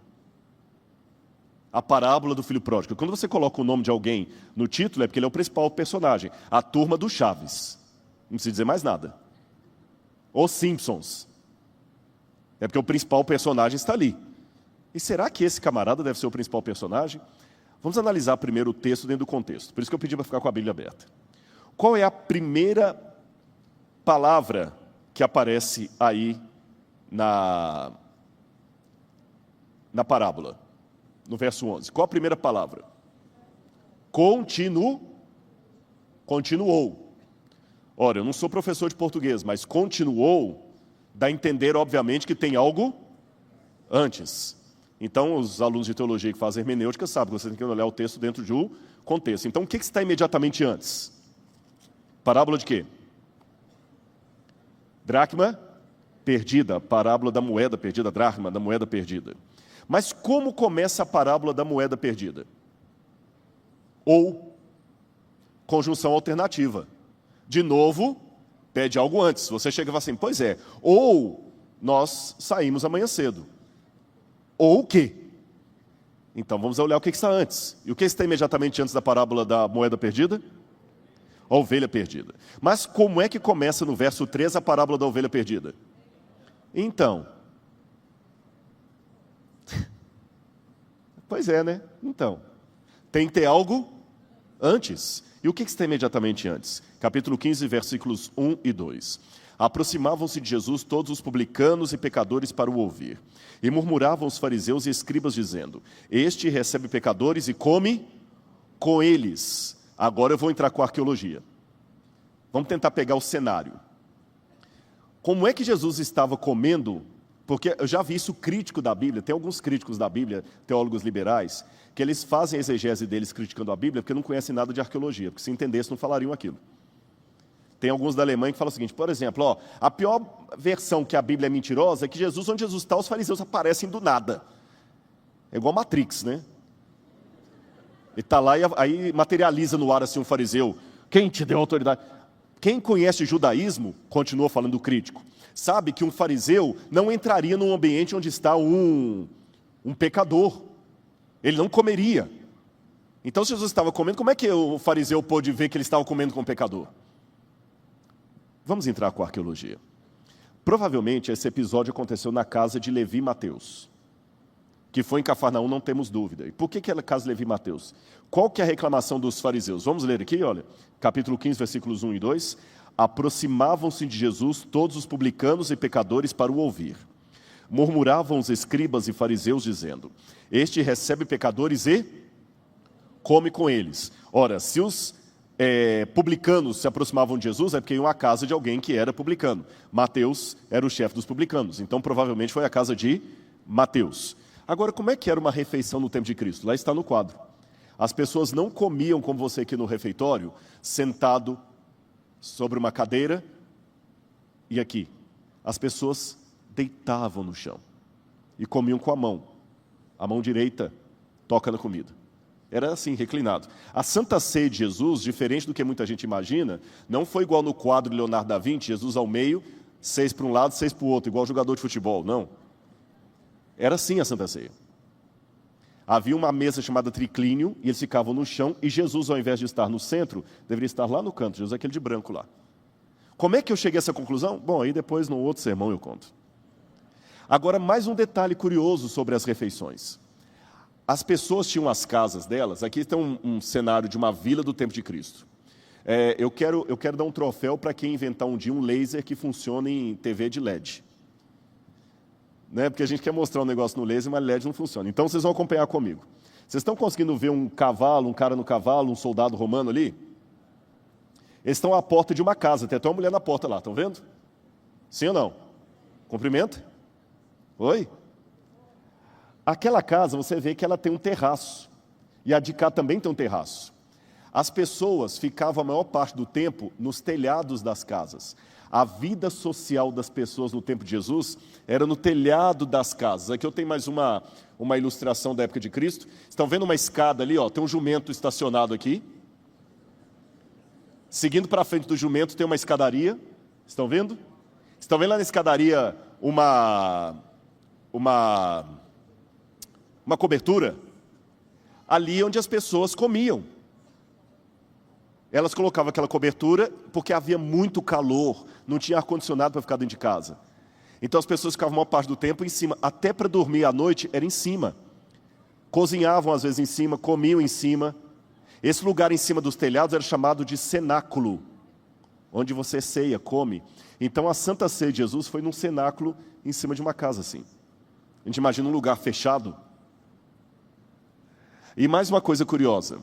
A parábola do filho pródigo. Quando você coloca o nome de alguém no título, é porque ele é o principal personagem. A turma do Chaves. Não precisa dizer mais nada. Os Simpsons. É porque o principal personagem está ali. E será que esse camarada deve ser o principal personagem? Vamos analisar primeiro o texto dentro do contexto. Por isso que eu pedi para ficar com a Bíblia aberta. Qual é a primeira palavra que aparece aí na parábola? no verso 11? Qual a primeira palavra? Continuou. Ora, eu não sou professor de português, mas continuou dá a entender, obviamente, que tem algo antes. Então, os alunos de teologia que fazem hermenêutica sabem que você tem que olhar o texto dentro de um contexto. Então, o que está imediatamente antes? Parábola de quê? Dracma perdida, parábola da moeda perdida, dracma, da moeda perdida. Mas como começa a parábola da moeda perdida? Ou conjunção alternativa. De novo, pede algo antes. Você chega e fala assim, pois é, ou nós saímos amanhã cedo. Ou o quê? Então vamos olhar o que está antes. E o que está imediatamente antes da parábola da moeda perdida? A ovelha perdida. Mas como é que começa no verso 3 a parábola da ovelha perdida? Então. Pois é, né? Então. Tem que ter algo antes. E o que está imediatamente antes? Capítulo 15, versículos 1 e 2. Aproximavam-se de Jesus todos os publicanos e pecadores para o ouvir. E murmuravam os fariseus e escribas, dizendo, este recebe pecadores e come com eles. Agora eu vou entrar com a arqueologia. Vamos tentar pegar o cenário. Como é que Jesus estava comendo? Porque eu já vi isso crítico da Bíblia, tem alguns críticos da Bíblia, teólogos liberais, que eles fazem a exegese deles criticando a Bíblia porque não conhecem nada de arqueologia, porque se entendessem não falariam aquilo. Tem alguns da Alemanha que falam o seguinte, por exemplo, ó, a pior versão que a Bíblia é mentirosa é que Jesus, onde Jesus está, os fariseus aparecem do nada. É igual Matrix, né? Ele está lá e aí materializa no ar assim um fariseu. Quem te deu autoridade? Quem conhece judaísmo, continua falando o crítico, sabe que um fariseu não entraria num ambiente onde está um pecador. Ele não comeria. Então, se Jesus estava comendo, como é que o fariseu pôde ver que ele estava comendo com um pecador? Vamos entrar com a arqueologia. Provavelmente, esse episódio aconteceu na casa de Levi e Mateus, que foi em Cafarnaum, não temos dúvida. E por que é a casa de Levi e Mateus? Qual que é a reclamação dos fariseus? Vamos ler aqui, olha, capítulo 15, versículos 1 e 2. Aproximavam-se de Jesus todos os publicanos e pecadores para o ouvir. Murmuravam os escribas e fariseus, dizendo, este recebe pecadores e come com eles. Ora, se os publicanos se aproximavam de Jesus, é porque iam à casa de alguém que era publicano. Mateus era o chefe dos publicanos, então provavelmente foi a casa de Mateus. Agora, como é que era uma refeição no tempo de Cristo? Lá está no quadro. As pessoas não comiam como você aqui no refeitório, sentado sobre uma cadeira e aqui. As pessoas deitavam no chão e comiam com a mão direita toca na comida. Era assim, reclinado. A Santa Ceia de Jesus, diferente do que muita gente imagina, não foi igual no quadro de Leonardo da Vinci, Jesus ao meio, 6 para um lado, 6 para o outro, igual jogador de futebol, não. Era assim a Santa Ceia. Havia uma mesa chamada triclínio, e eles ficavam no chão, e Jesus, ao invés de estar no centro, deveria estar lá no canto, Jesus aquele de branco lá. Como é que eu cheguei a essa conclusão? Bom, aí depois, no outro sermão, eu conto. Agora, mais um detalhe curioso sobre as refeições. As pessoas tinham as casas delas, aqui está um cenário de uma vila do tempo de Cristo. Eu quero dar um troféu para quem inventar um dia um laser que funcione em TV de LED. Né? Porque a gente quer mostrar um negócio no laser, mas LED não funciona. Então vocês vão acompanhar comigo. Vocês estão conseguindo ver um cavalo, um cara no cavalo, um soldado romano ali? Eles estão à porta de uma casa, tem até uma mulher na porta lá, estão vendo? Sim ou não? Cumprimenta? Oi? Aquela casa, você vê que ela tem um terraço. E a de cá também tem um terraço. As pessoas ficavam a maior parte do tempo nos telhados das casas. A vida social das pessoas no tempo de Jesus era no telhado das casas. Aqui eu tenho mais uma ilustração da época de Cristo. Estão vendo uma escada ali? Ó, tem um jumento estacionado aqui. Seguindo para frente do jumento tem uma escadaria. Estão vendo? Estão vendo lá na escadaria uma cobertura? Ali onde as pessoas comiam. Elas colocavam aquela cobertura porque havia muito calor, não tinha ar-condicionado para ficar dentro de casa. Então as pessoas ficavam a maior parte do tempo em cima, até para dormir à noite era em cima. Cozinhavam às vezes em cima, comiam em cima. Esse lugar em cima dos telhados era chamado de cenáculo, onde você ceia, come. Então a Santa Ceia de Jesus foi num cenáculo em cima de uma casa assim. A gente imagina um lugar fechado. E mais uma coisa curiosa.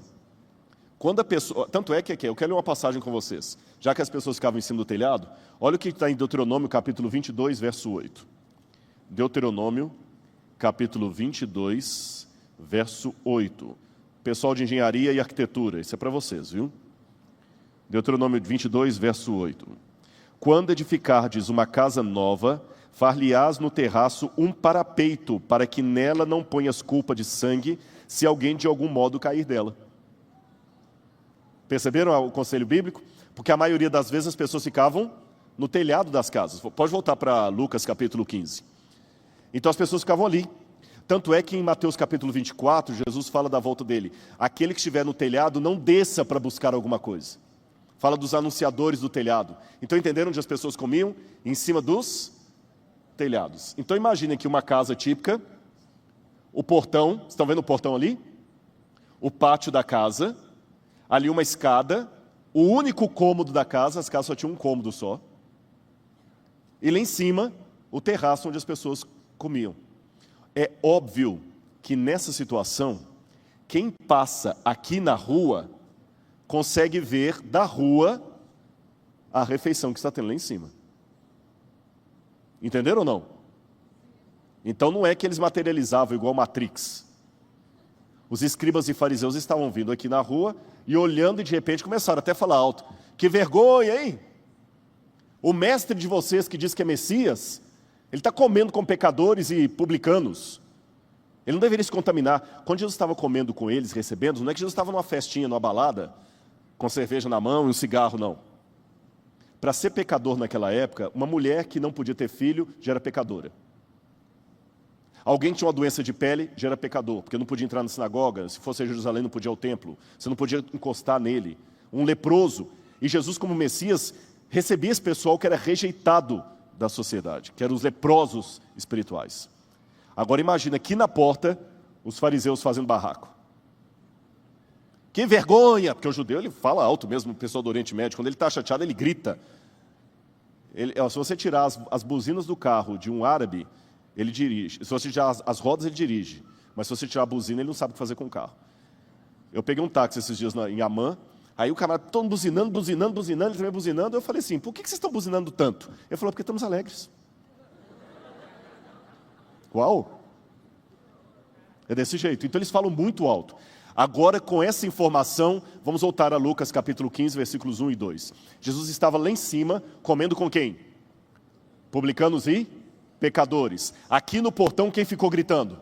Quando a pessoa, tanto é que aqui, eu quero ler uma passagem com vocês. Já que as pessoas ficavam em cima do telhado, olha o que está em Deuteronômio, capítulo 22, verso 8. Deuteronômio, capítulo 22, verso 8. Pessoal de engenharia e arquitetura, isso é para vocês, viu? Deuteronômio 22, verso 8. Quando edificardes uma casa nova, far-lhe-ás no terraço um parapeito, para que nela não ponhas culpa de sangue, se alguém de algum modo cair dela. Perceberam o conselho bíblico? Porque a maioria das vezes as pessoas ficavam no telhado das casas. Pode voltar para Lucas capítulo 15. Então as pessoas ficavam ali. Tanto é que em Mateus capítulo 24, Jesus fala da volta dele. Aquele que estiver no telhado, não desça para buscar alguma coisa. Fala dos anunciadores do telhado. Então entenderam onde as pessoas comiam? Em cima dos telhados. Então imaginem que uma casa típica, o portão, vocês estão vendo o portão ali? O pátio da casa, ali uma escada, o único cômodo da casa, as casas só tinham um cômodo só. E lá em cima, o terraço onde as pessoas comiam. É óbvio que nessa situação, quem passa aqui na rua, consegue ver da rua a refeição que está tendo lá em cima. Entenderam ou não? Então não é que eles materializavam igual Matrix. Os escribas e fariseus estavam vindo aqui na rua e olhando e de repente começaram até a falar alto. Que vergonha, hein? O mestre de vocês que diz que é Messias, ele está comendo com pecadores e publicanos. Ele não deveria se contaminar. Quando Jesus estava comendo com eles, recebendo, não é que Jesus estava numa festinha, numa balada, com cerveja na mão e um cigarro, não. Para ser pecador naquela época, uma mulher que não podia ter filho já era pecadora. Alguém que tinha uma doença de pele já era pecador, porque não podia entrar na sinagoga, se fosse a Jerusalém não podia ir ao templo, você não podia encostar nele. Um leproso. E Jesus, como Messias, recebia esse pessoal que era rejeitado da sociedade, que eram os leprosos espirituais. Agora imagina, aqui na porta, os fariseus fazendo barraco. Que vergonha! Porque o judeu, ele fala alto mesmo, o pessoal do Oriente Médio, quando ele está chateado, ele grita. Se você tirar as buzinas do carro de um árabe, ele dirige. Se você tirar as rodas, ele dirige. Mas se você tirar a buzina, ele não sabe o que fazer com o carro. Eu peguei um táxi esses dias em Amman, aí o camarada todo buzinando, ele também buzinando. Eu falei assim, por que vocês estão buzinando tanto? Ele falou, porque estamos alegres. Uau! É desse jeito. Então eles falam muito alto. Agora, com essa informação, vamos voltar a Lucas capítulo 15, versículos 1 e 2. Jesus estava lá em cima, comendo com quem? Publicanos e pecadores. Aqui no portão, quem ficou gritando?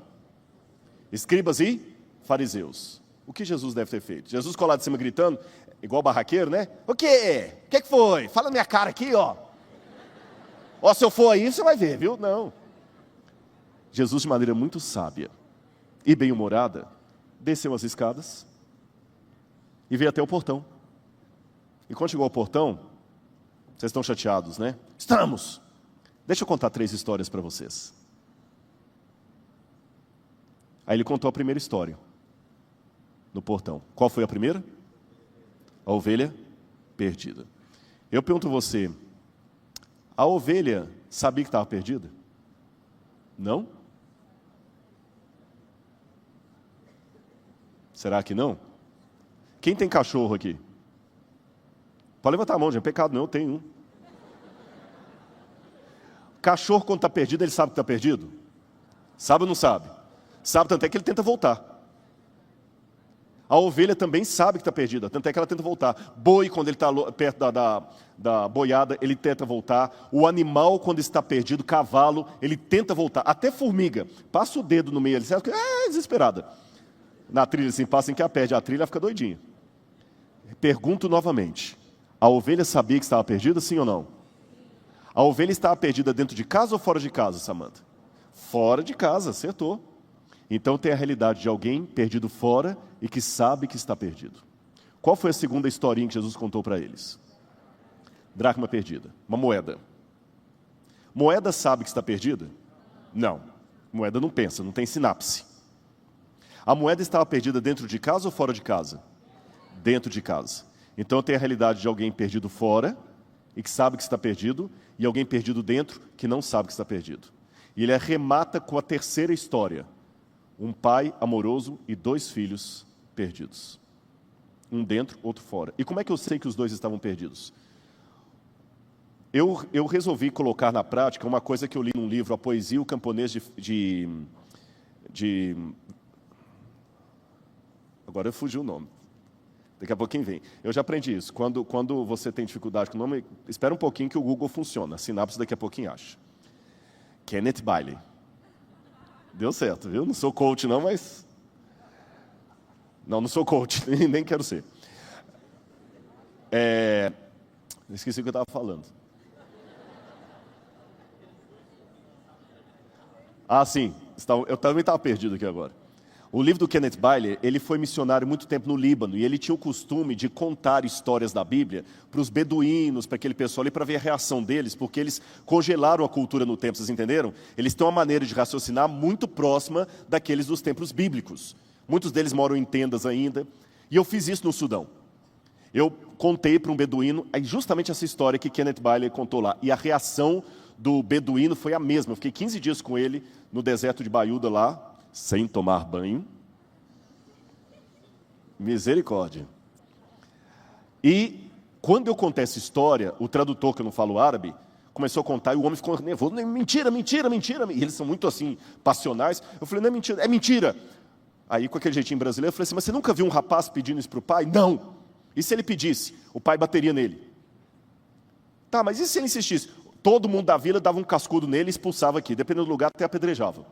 Escribas e fariseus. O que Jesus deve ter feito? Jesus colado de cima gritando, igual barraqueiro, né? O quê? O que foi? Fala na minha cara aqui, ó. Ó, se eu for aí, você vai ver, viu? Não. Jesus, de maneira muito sábia e bem-humorada, desceu as escadas e veio até o portão. E quando chegou ao portão, vocês estão chateados, né? Estamos! Deixa eu contar 3 histórias para vocês. Aí ele contou a primeira história, no portão. Qual foi a primeira? A ovelha perdida. Eu pergunto a você, a ovelha sabia que estava perdida? Não? Será que não? Quem tem cachorro aqui? Pode levantar a mão, já é pecado não, eu tenho um. Cachorro, quando está perdido, ele sabe que está perdido? Sabe ou não sabe? Sabe, tanto é que ele tenta voltar. A ovelha também sabe que está perdida, tanto é que ela tenta voltar. Boi, quando ele está perto da boiada, ele tenta voltar. O animal, quando está perdido, cavalo, ele tenta voltar. Até formiga, passa o dedo no meio, ele fica desesperada. Na trilha, assim, passa em que ela perde a trilha, ela fica doidinha. Pergunto novamente, a ovelha sabia que estava perdida, sim ou não? A ovelha estava perdida dentro de casa ou fora de casa, Samanta? Fora de casa, acertou. Então tem a realidade de alguém perdido fora e que sabe que está perdido. Qual foi a segunda historinha que Jesus contou para eles? Dracma perdida, uma moeda. Moeda sabe que está perdida? Não. Moeda não pensa, não tem sinapse. A moeda estava perdida dentro de casa ou fora de casa? Dentro de casa. Então tem a realidade de alguém perdido fora e que sabe que está perdido, e alguém perdido dentro que não sabe que está perdido. E ele arremata com a terceira história. Um pai amoroso e 2 filhos perdidos. Um dentro, outro fora. E como é que eu sei que os 2 estavam perdidos? Eu resolvi colocar na prática uma coisa que eu li num livro, A Poesia e o Camponês Agora eu fugi o nome. Daqui a pouquinho vem. Eu já aprendi isso. Quando você tem dificuldade com o nome, espera um pouquinho que o Google funciona. A sinapse daqui a pouquinho acha. Kenneth Bailey. Deu certo, viu? Não sou coach não, mas... Não sou coach, nem quero ser. Esqueci o que eu estava falando. Ah, sim. Eu também estava perdido aqui agora. O livro do Kenneth Bailey, ele foi missionário muito tempo no Líbano, e ele tinha o costume de contar histórias da Bíblia para os beduínos, para aquele pessoal ali, para ver a reação deles, porque eles congelaram a cultura no tempo, vocês entenderam? Eles têm uma maneira de raciocinar muito próxima daqueles dos templos bíblicos. Muitos deles moram em tendas ainda, e eu fiz isso no Sudão. Eu contei para um beduíno justamente essa história que Kenneth Bailey contou lá, e a reação do beduíno foi a mesma. Eu fiquei 15 dias com ele no deserto de Baiuda lá, sem tomar banho. Misericórdia. E quando eu contei essa história, o tradutor, que eu não falo árabe, começou a contar e o homem ficou nervoso. Mentira, mentira, mentira. E eles são muito assim, passionais. Eu falei, não é mentira, é mentira. Aí com aquele jeitinho brasileiro, eu falei assim, mas você nunca viu um rapaz pedindo isso para o pai? Não. E se ele pedisse? O pai bateria nele. Tá, mas e se ele insistisse? Todo mundo da vila dava um cascudo nele e expulsava aqui. Dependendo do lugar, até apedrejava.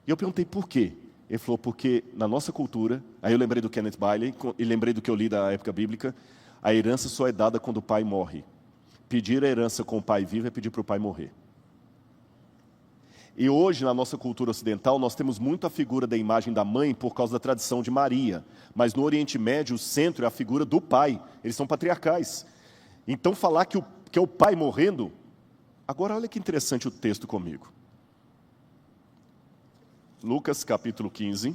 E eu perguntei por quê. Ele falou, porque na nossa cultura, aí eu lembrei do Kenneth Bailey, e lembrei do que eu li da época bíblica, a herança só é dada quando o pai morre. Pedir a herança com o pai vivo é pedir para o pai morrer. E hoje, na nossa cultura ocidental, nós temos muito a figura da imagem da mãe por causa da tradição de Maria. Mas no Oriente Médio, o centro é a figura do pai. Eles são patriarcais. Então, falar que é o pai morrendo... Agora, olha que interessante o texto comigo. Lucas, capítulo 15,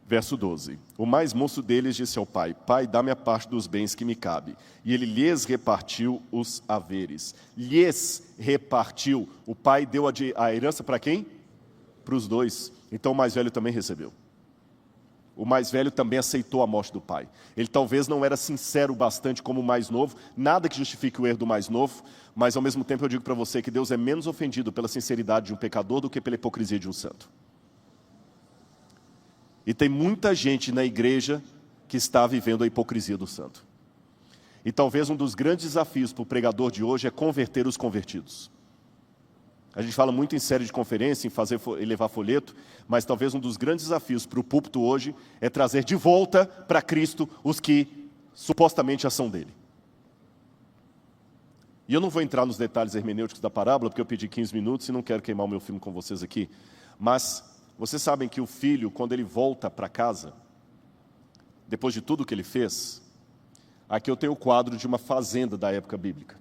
verso 12. O mais moço deles disse ao pai, pai, dá-me a parte dos bens que me cabe. E ele lhes repartiu os haveres. Lhes repartiu. O pai deu a herança para quem? Para os 2. Então o mais velho também recebeu. O mais velho também aceitou a morte do pai. Ele talvez não era sincero bastante como o mais novo, nada que justifique o erro do mais novo, mas ao mesmo tempo eu digo para você que Deus é menos ofendido pela sinceridade de um pecador do que pela hipocrisia de um santo. E tem muita gente na igreja que está vivendo a hipocrisia do santo. E talvez um dos grandes desafios para o pregador de hoje é converter os convertidos. A gente fala muito em série de conferência, em levar folheto, mas talvez um dos grandes desafios para o púlpito hoje é trazer de volta para Cristo os que supostamente já são dele. E eu não vou entrar nos detalhes hermenêuticos da parábola, porque eu pedi 15 minutos e não quero queimar o meu filme com vocês aqui. Mas vocês sabem que o filho, quando ele volta para casa, depois de tudo que ele fez, aqui eu tenho o quadro de uma fazenda da época bíblica.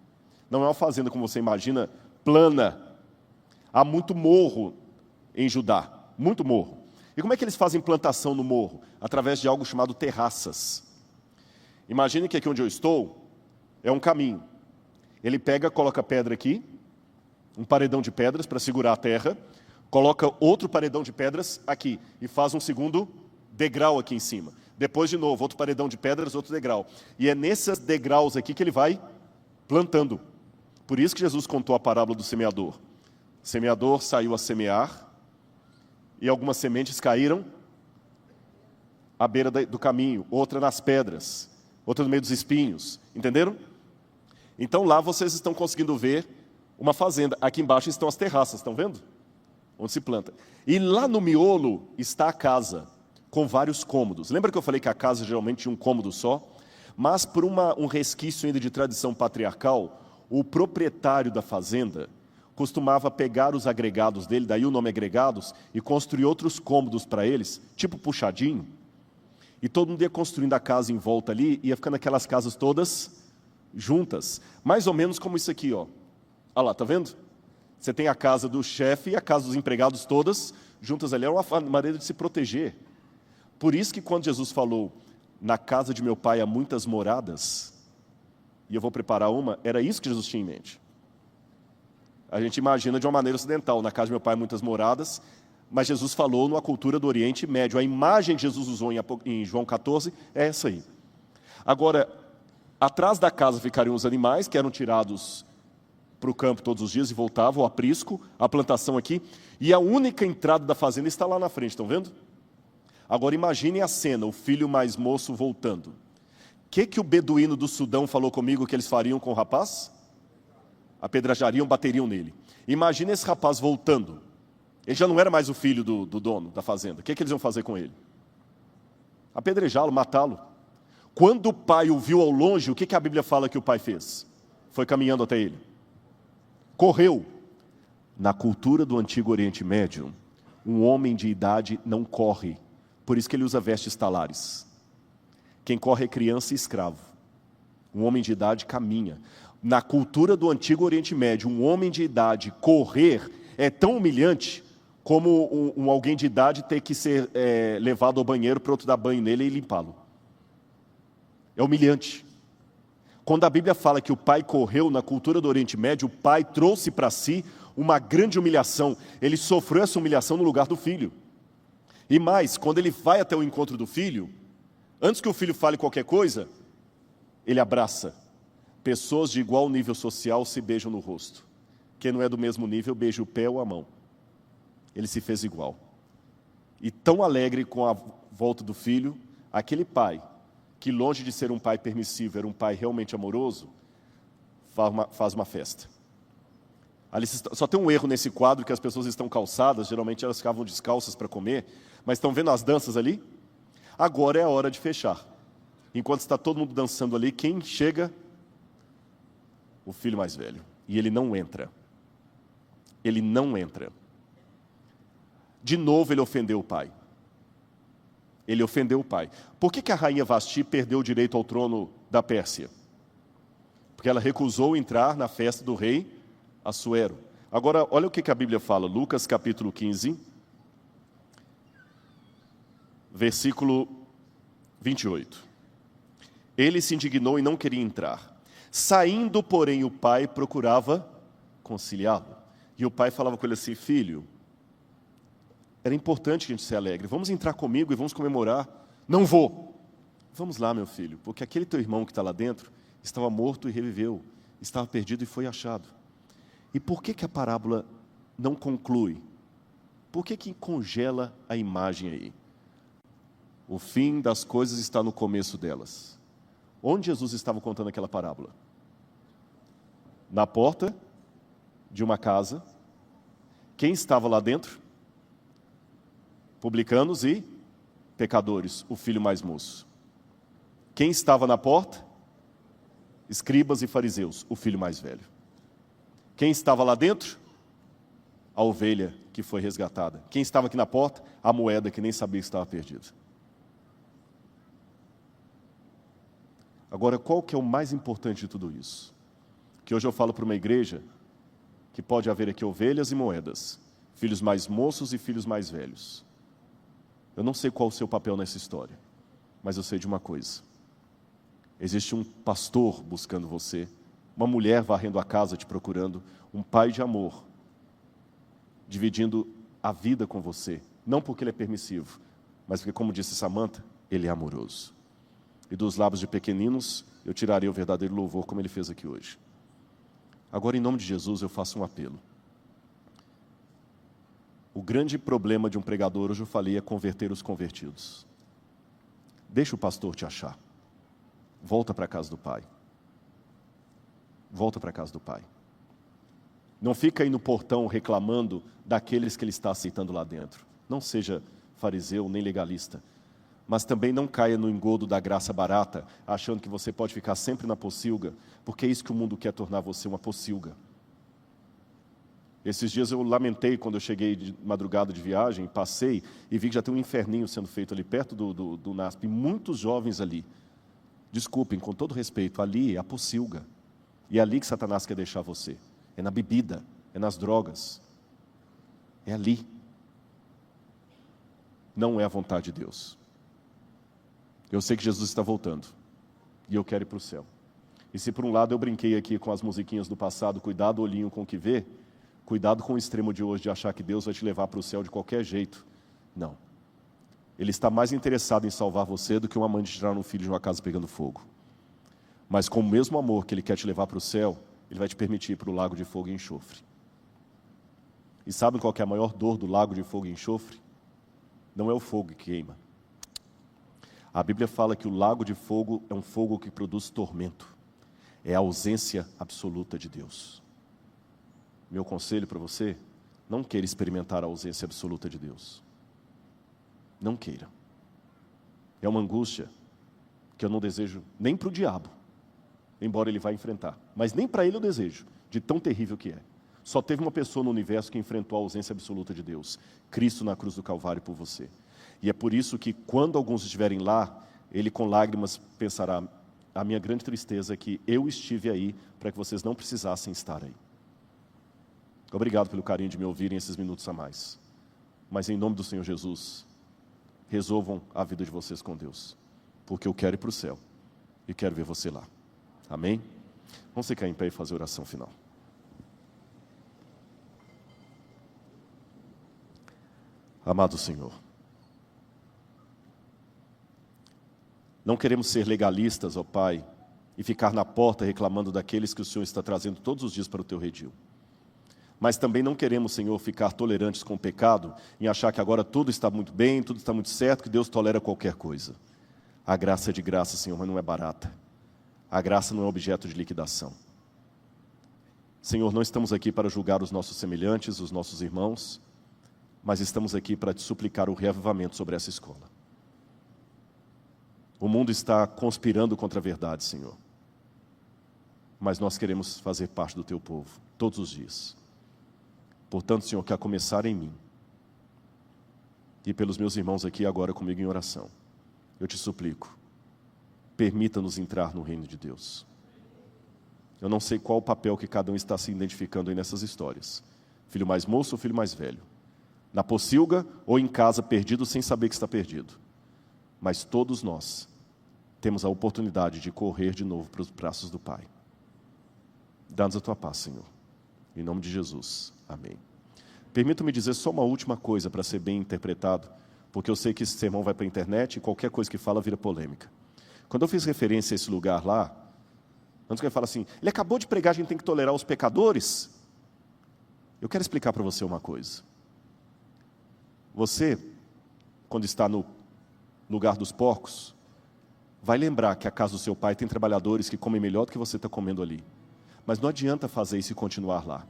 Não é uma fazenda como você imagina, plana. Há muito morro em Judá, muito morro. E como é que eles fazem plantação no morro? Através de algo chamado terraças. Imagine que aqui onde eu estou é um caminho. Ele pega, coloca pedra aqui, um paredão de pedras para segurar a terra, coloca outro paredão de pedras aqui e faz um segundo degrau aqui em cima. Depois, de novo, outro paredão de pedras, outro degrau. E é nesses degraus aqui que ele vai plantando. Por isso que Jesus contou a parábola do semeador. O semeador saiu a semear e algumas sementes caíram à beira do caminho, outra nas pedras, outra no meio dos espinhos. Entenderam? Então lá vocês estão conseguindo ver uma fazenda. Aqui embaixo estão as terraças, estão vendo? Onde se planta. E lá no miolo está a casa, com vários cômodos. Lembra que eu falei que a casa geralmente tinha um cômodo só? Mas por um resquício ainda de tradição patriarcal, o proprietário da fazenda costumava pegar os agregados dele, daí o nome agregados, e construir outros cômodos para eles, tipo puxadinho. E todo mundo ia construindo a casa em volta ali, ia ficando aquelas casas todas juntas. Mais ou menos como isso aqui, ó. Olha lá, tá vendo? Você tem a casa do chefe e a casa dos empregados todas juntas ali. É uma maneira de se proteger. Por isso que quando Jesus falou, na casa de meu pai há muitas moradas, e eu vou preparar uma, era isso que Jesus tinha em mente. A gente imagina de uma maneira ocidental. Na casa de meu pai, muitas moradas, mas Jesus falou numa cultura do Oriente Médio. A imagem que Jesus usou em João 14 é essa aí. Agora, atrás da casa ficariam os animais, que eram tirados para o campo todos os dias e voltavam, o aprisco, a plantação aqui. E a única entrada da fazenda está lá na frente, estão vendo? Agora imaginem a cena, o filho mais moço voltando. O que o beduíno do Sudão falou comigo que eles fariam com o rapaz? Apedrejariam, bateriam nele. Imagina esse rapaz voltando. Ele já não era mais o filho do dono da fazenda. O que eles iam fazer com ele? Apedrejá-lo, matá-lo. Quando o pai o viu ao longe, o que a Bíblia fala que o pai fez? Foi caminhando até ele. Correu. Na cultura do Antigo Oriente Médio, um homem de idade não corre. Por isso que ele usa vestes talares. Quem corre é criança e escravo. Um homem de idade caminha. Na cultura do Antigo Oriente Médio, um homem de idade correr é tão humilhante como alguém de idade ter que ser levado ao banheiro para outro dar banho nele e limpá-lo. É humilhante. Quando a Bíblia fala que o pai correu na cultura do Oriente Médio, o pai trouxe para si uma grande humilhação. Ele sofreu essa humilhação no lugar do filho. E mais, quando ele vai até o encontro do filho, antes que o filho fale qualquer coisa, ele abraça. Pessoas de igual nível social se beijam no rosto. Quem não é do mesmo nível, beija o pé ou a mão. Ele se fez igual. E tão alegre com a volta do filho, aquele pai, que longe de ser um pai permissivo, era um pai realmente amoroso, faz uma festa. Ali só tem um erro nesse quadro, que as pessoas estão calçadas, geralmente elas ficavam descalças para comer, mas estão vendo as danças ali? Agora é a hora de fechar. Enquanto está todo mundo dançando ali, quem chega? O filho mais velho. E ele não entra. Ele não entra. De novo ele ofendeu o pai. Ele ofendeu o pai. Por que a rainha Vasti perdeu o direito ao trono da Pérsia? Porque ela recusou entrar na festa do rei Assuero. Agora, olha o que a Bíblia fala. Lucas capítulo 15, versículo 28. Ele se indignou e não queria entrar. Saindo, porém, o pai procurava conciliá-lo. E o pai falava com ele assim: filho, era importante que a gente se alegre. Vamos entrar comigo e vamos comemorar. Não vou. Vamos lá, meu filho, porque aquele teu irmão que está lá dentro estava morto e reviveu. Estava perdido e foi achado. E por que a parábola não conclui? Por que congela a imagem aí? O fim das coisas está no começo delas. Onde Jesus estava contando aquela parábola? Na porta de uma casa. Quem estava lá dentro? Publicanos e pecadores, o filho mais moço. Quem estava na porta? Escribas e fariseus, o filho mais velho. Quem estava lá dentro? A ovelha que foi resgatada. Quem estava aqui na porta? A moeda que nem sabia que estava perdida. Agora, qual que é o mais importante de tudo isso? Que hoje eu falo para uma igreja que pode haver aqui ovelhas e moedas, filhos mais moços e filhos mais velhos. Eu não sei qual o seu papel nessa história, mas eu sei de uma coisa. Existe um pastor buscando você, uma mulher varrendo a casa te procurando, um pai de amor, dividindo a vida com você, não porque ele é permissivo, mas porque, como disse Samantha, ele é amoroso. E dos lábios de pequeninos, eu tirarei o verdadeiro louvor, como ele fez aqui hoje. Agora, em nome de Jesus, eu faço um apelo. O grande problema de um pregador, hoje eu falei, é converter os convertidos. Deixa o pastor te achar. Volta para a casa do Pai. Volta para a casa do Pai. Não fica aí no portão reclamando daqueles que ele está aceitando lá dentro. Não seja fariseu nem legalista. Mas também não caia no engodo da graça barata, achando que você pode ficar sempre na pocilga, porque é isso que o mundo quer tornar você, uma pocilga. Esses dias eu lamentei quando eu cheguei de madrugada de viagem, passei e vi que já tem um inferninho sendo feito ali perto do NASP, e muitos jovens ali. Desculpem, com todo respeito, ali é a pocilga. E é ali que Satanás quer deixar você. É na bebida, é nas drogas. É ali. Não é a vontade de Deus. Eu sei que Jesus está voltando. E eu quero ir para o céu. E se por um lado eu brinquei aqui com as musiquinhas do passado, cuidado, olhinho com o que vê, Cuidado com o extremo de hoje de achar que Deus vai te levar para o céu de qualquer jeito. Não. Ele está mais interessado em salvar você do que uma mãe de tirar um filho de uma casa pegando fogo. Mas com o mesmo amor que Ele quer te levar para o céu, Ele vai te permitir ir para o lago de fogo e enxofre. E sabe qual que é a maior dor do lago de fogo e enxofre? Não é o fogo que queima. A Bíblia fala que o lago de fogo é um fogo que produz tormento. É a ausência absoluta de Deus. Meu conselho para você, não queira experimentar a ausência absoluta de Deus. Não queira. É uma angústia que eu não desejo nem para o diabo, embora ele vá enfrentar. Mas nem para ele eu desejo, de tão terrível que é. Só teve uma pessoa no universo que enfrentou a ausência absoluta de Deus. Cristo na cruz do Calvário por você. E é por isso que quando alguns estiverem lá, ele com lágrimas pensará, a minha grande tristeza é que eu estive aí para que vocês não precisassem estar aí. Obrigado pelo carinho de me ouvirem esses minutos a mais. Mas em nome do Senhor Jesus, resolvam a vida de vocês com Deus. Porque eu quero ir para o céu e quero ver você lá. Amém? Vamos ficar em pé e fazer a oração final. Amado Senhor, não queremos ser legalistas, ó Pai, e ficar na porta reclamando daqueles que o Senhor está trazendo todos os dias para o Teu redil. Mas também não queremos, Senhor, ficar tolerantes com o pecado, em achar que agora tudo está muito bem, tudo está muito certo, que Deus tolera qualquer coisa. A graça é de graça, Senhor, mas não é barata. A graça não é objeto de liquidação. Senhor, não estamos aqui para julgar os nossos semelhantes, os nossos irmãos, mas estamos aqui para te suplicar o reavivamento sobre essa escola. O mundo está conspirando contra a verdade, Senhor. Mas nós queremos fazer parte do Teu povo, todos os dias. Portanto, Senhor, que a começar em mim, e pelos meus irmãos aqui agora comigo em oração, eu te suplico, permita-nos entrar no reino de Deus. Eu não sei qual o papel que cada um está se identificando aí nessas histórias. Filho mais moço ou filho mais velho. Na pocilga ou em casa perdido sem saber que está perdido. Mas todos nós temos a oportunidade de correr de novo para os braços do Pai. Dá-nos a Tua paz, Senhor. Em nome de Jesus. Amém. Permita-me dizer só uma última coisa para ser bem interpretado, porque eu sei que esse sermão vai para a internet e qualquer coisa que fala vira polêmica. Quando eu fiz referência a esse lugar lá, antes que ele fala assim, ele acabou de pregar, a gente tem que tolerar os pecadores. Eu quero explicar para você uma coisa. Você, quando está no lugar dos porcos, vai lembrar que a casa do seu pai tem trabalhadores que comem melhor do que você está comendo ali. Mas não adianta fazer isso e continuar lá.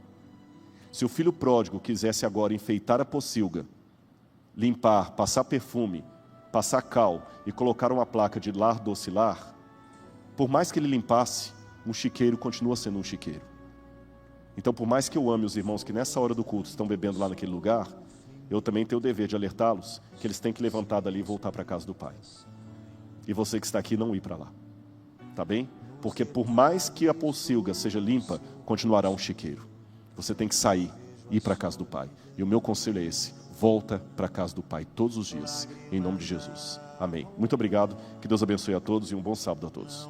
Se o filho pródigo quisesse agora enfeitar a pocilga, limpar, passar perfume, passar cal e colocar uma placa de lar doce lar, por mais que ele limpasse, um chiqueiro continua sendo um chiqueiro. Então, por mais que eu ame os irmãos que nessa hora do culto estão bebendo lá naquele lugar, eu também tenho o dever de alertá-los que eles têm que levantar dali e voltar para a casa do Pai. E você que está aqui não ir para lá. Tá bem? Porque por mais que a pocilga seja limpa, continuará um chiqueiro. Você tem que sair e ir para a casa do Pai. E o meu conselho é esse. Volta para a casa do Pai todos os dias. Em nome de Jesus. Amém. Muito obrigado. Que Deus abençoe a todos e um bom sábado a todos.